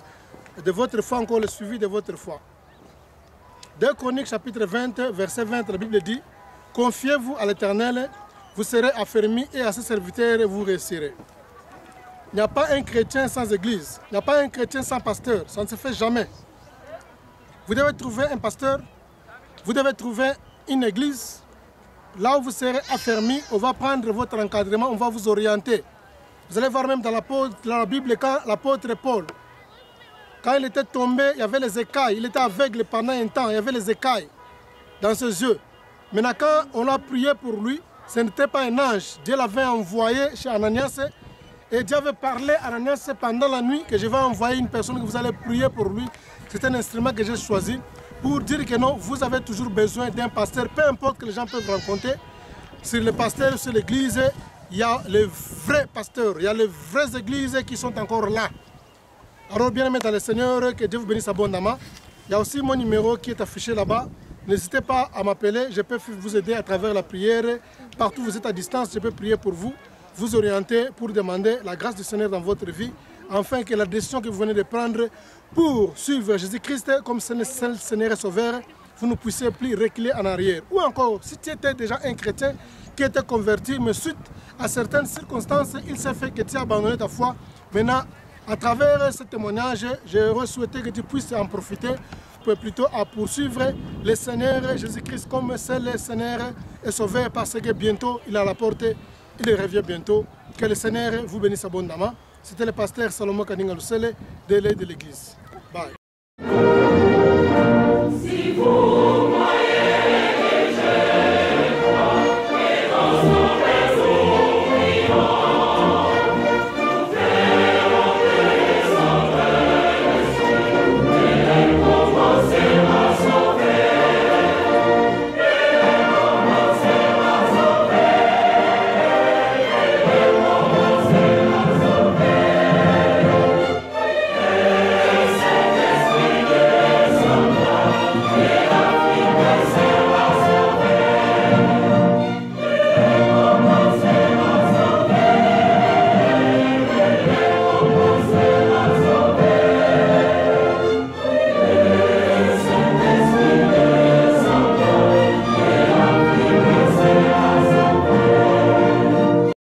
de votre foi, encore le suivi de votre foi. 2 Chroniques chapitre 20, verset 20, la Bible dit, confiez-vous à l'Éternel, vous serez affermis et à ses serviteurs vous réussirez. Il n'y a pas un chrétien sans église, il n'y a pas un chrétien sans pasteur, ça ne se fait jamais. Vous devez trouver un pasteur, vous devez trouver une église, là où vous serez affermis, on va prendre votre encadrement, on va vous orienter. Vous allez voir même dans la Bible, quand l'apôtre Paul, quand il était tombé, il y avait les écailles, il était aveugle pendant un temps, il y avait les écailles dans ses yeux. Maintenant, quand on a prié pour lui, ce n'était pas un ange. Dieu l'avait envoyé chez Ananias. Et Dieu avait parlé à Ananias pendant la nuit que je vais envoyer une personne que vous allez prier pour lui. C'est un instrument que j'ai choisi pour dire que non, vous avez toujours besoin d'un pasteur, peu importe que les gens peuvent rencontrer. Sur le pasteur, sur l'église, il y a les vrais pasteurs, il y a les vraies églises qui sont encore là. Alors bien aimé dans le Seigneur, que Dieu vous bénisse abondamment. Il y a aussi mon numéro qui est affiché là-bas. N'hésitez pas à m'appeler, je peux vous aider à travers la prière. Partout où vous êtes à distance, je peux prier pour vous, vous orienter pour demander la grâce du Seigneur dans votre vie, afin que la décision que vous venez de prendre pour suivre Jésus-Christ comme Seigneur et Sauveur, vous ne puissiez plus reculer en arrière. Ou encore, si tu étais déjà un chrétien qui était converti, mais suite à certaines circonstances, il s'est fait que tu as abandonné ta foi. Maintenant, à travers ce témoignage, j'aurais souhaité que tu puisses en profiter plutôt à poursuivre le Seigneur Jésus-Christ comme c'est le Seigneur et Sauveur, parce que bientôt il est à la porte, il revient bientôt. Que le Seigneur vous bénisse abondamment. C'était le pasteur Salomon Kaninga Lusele de l'Église.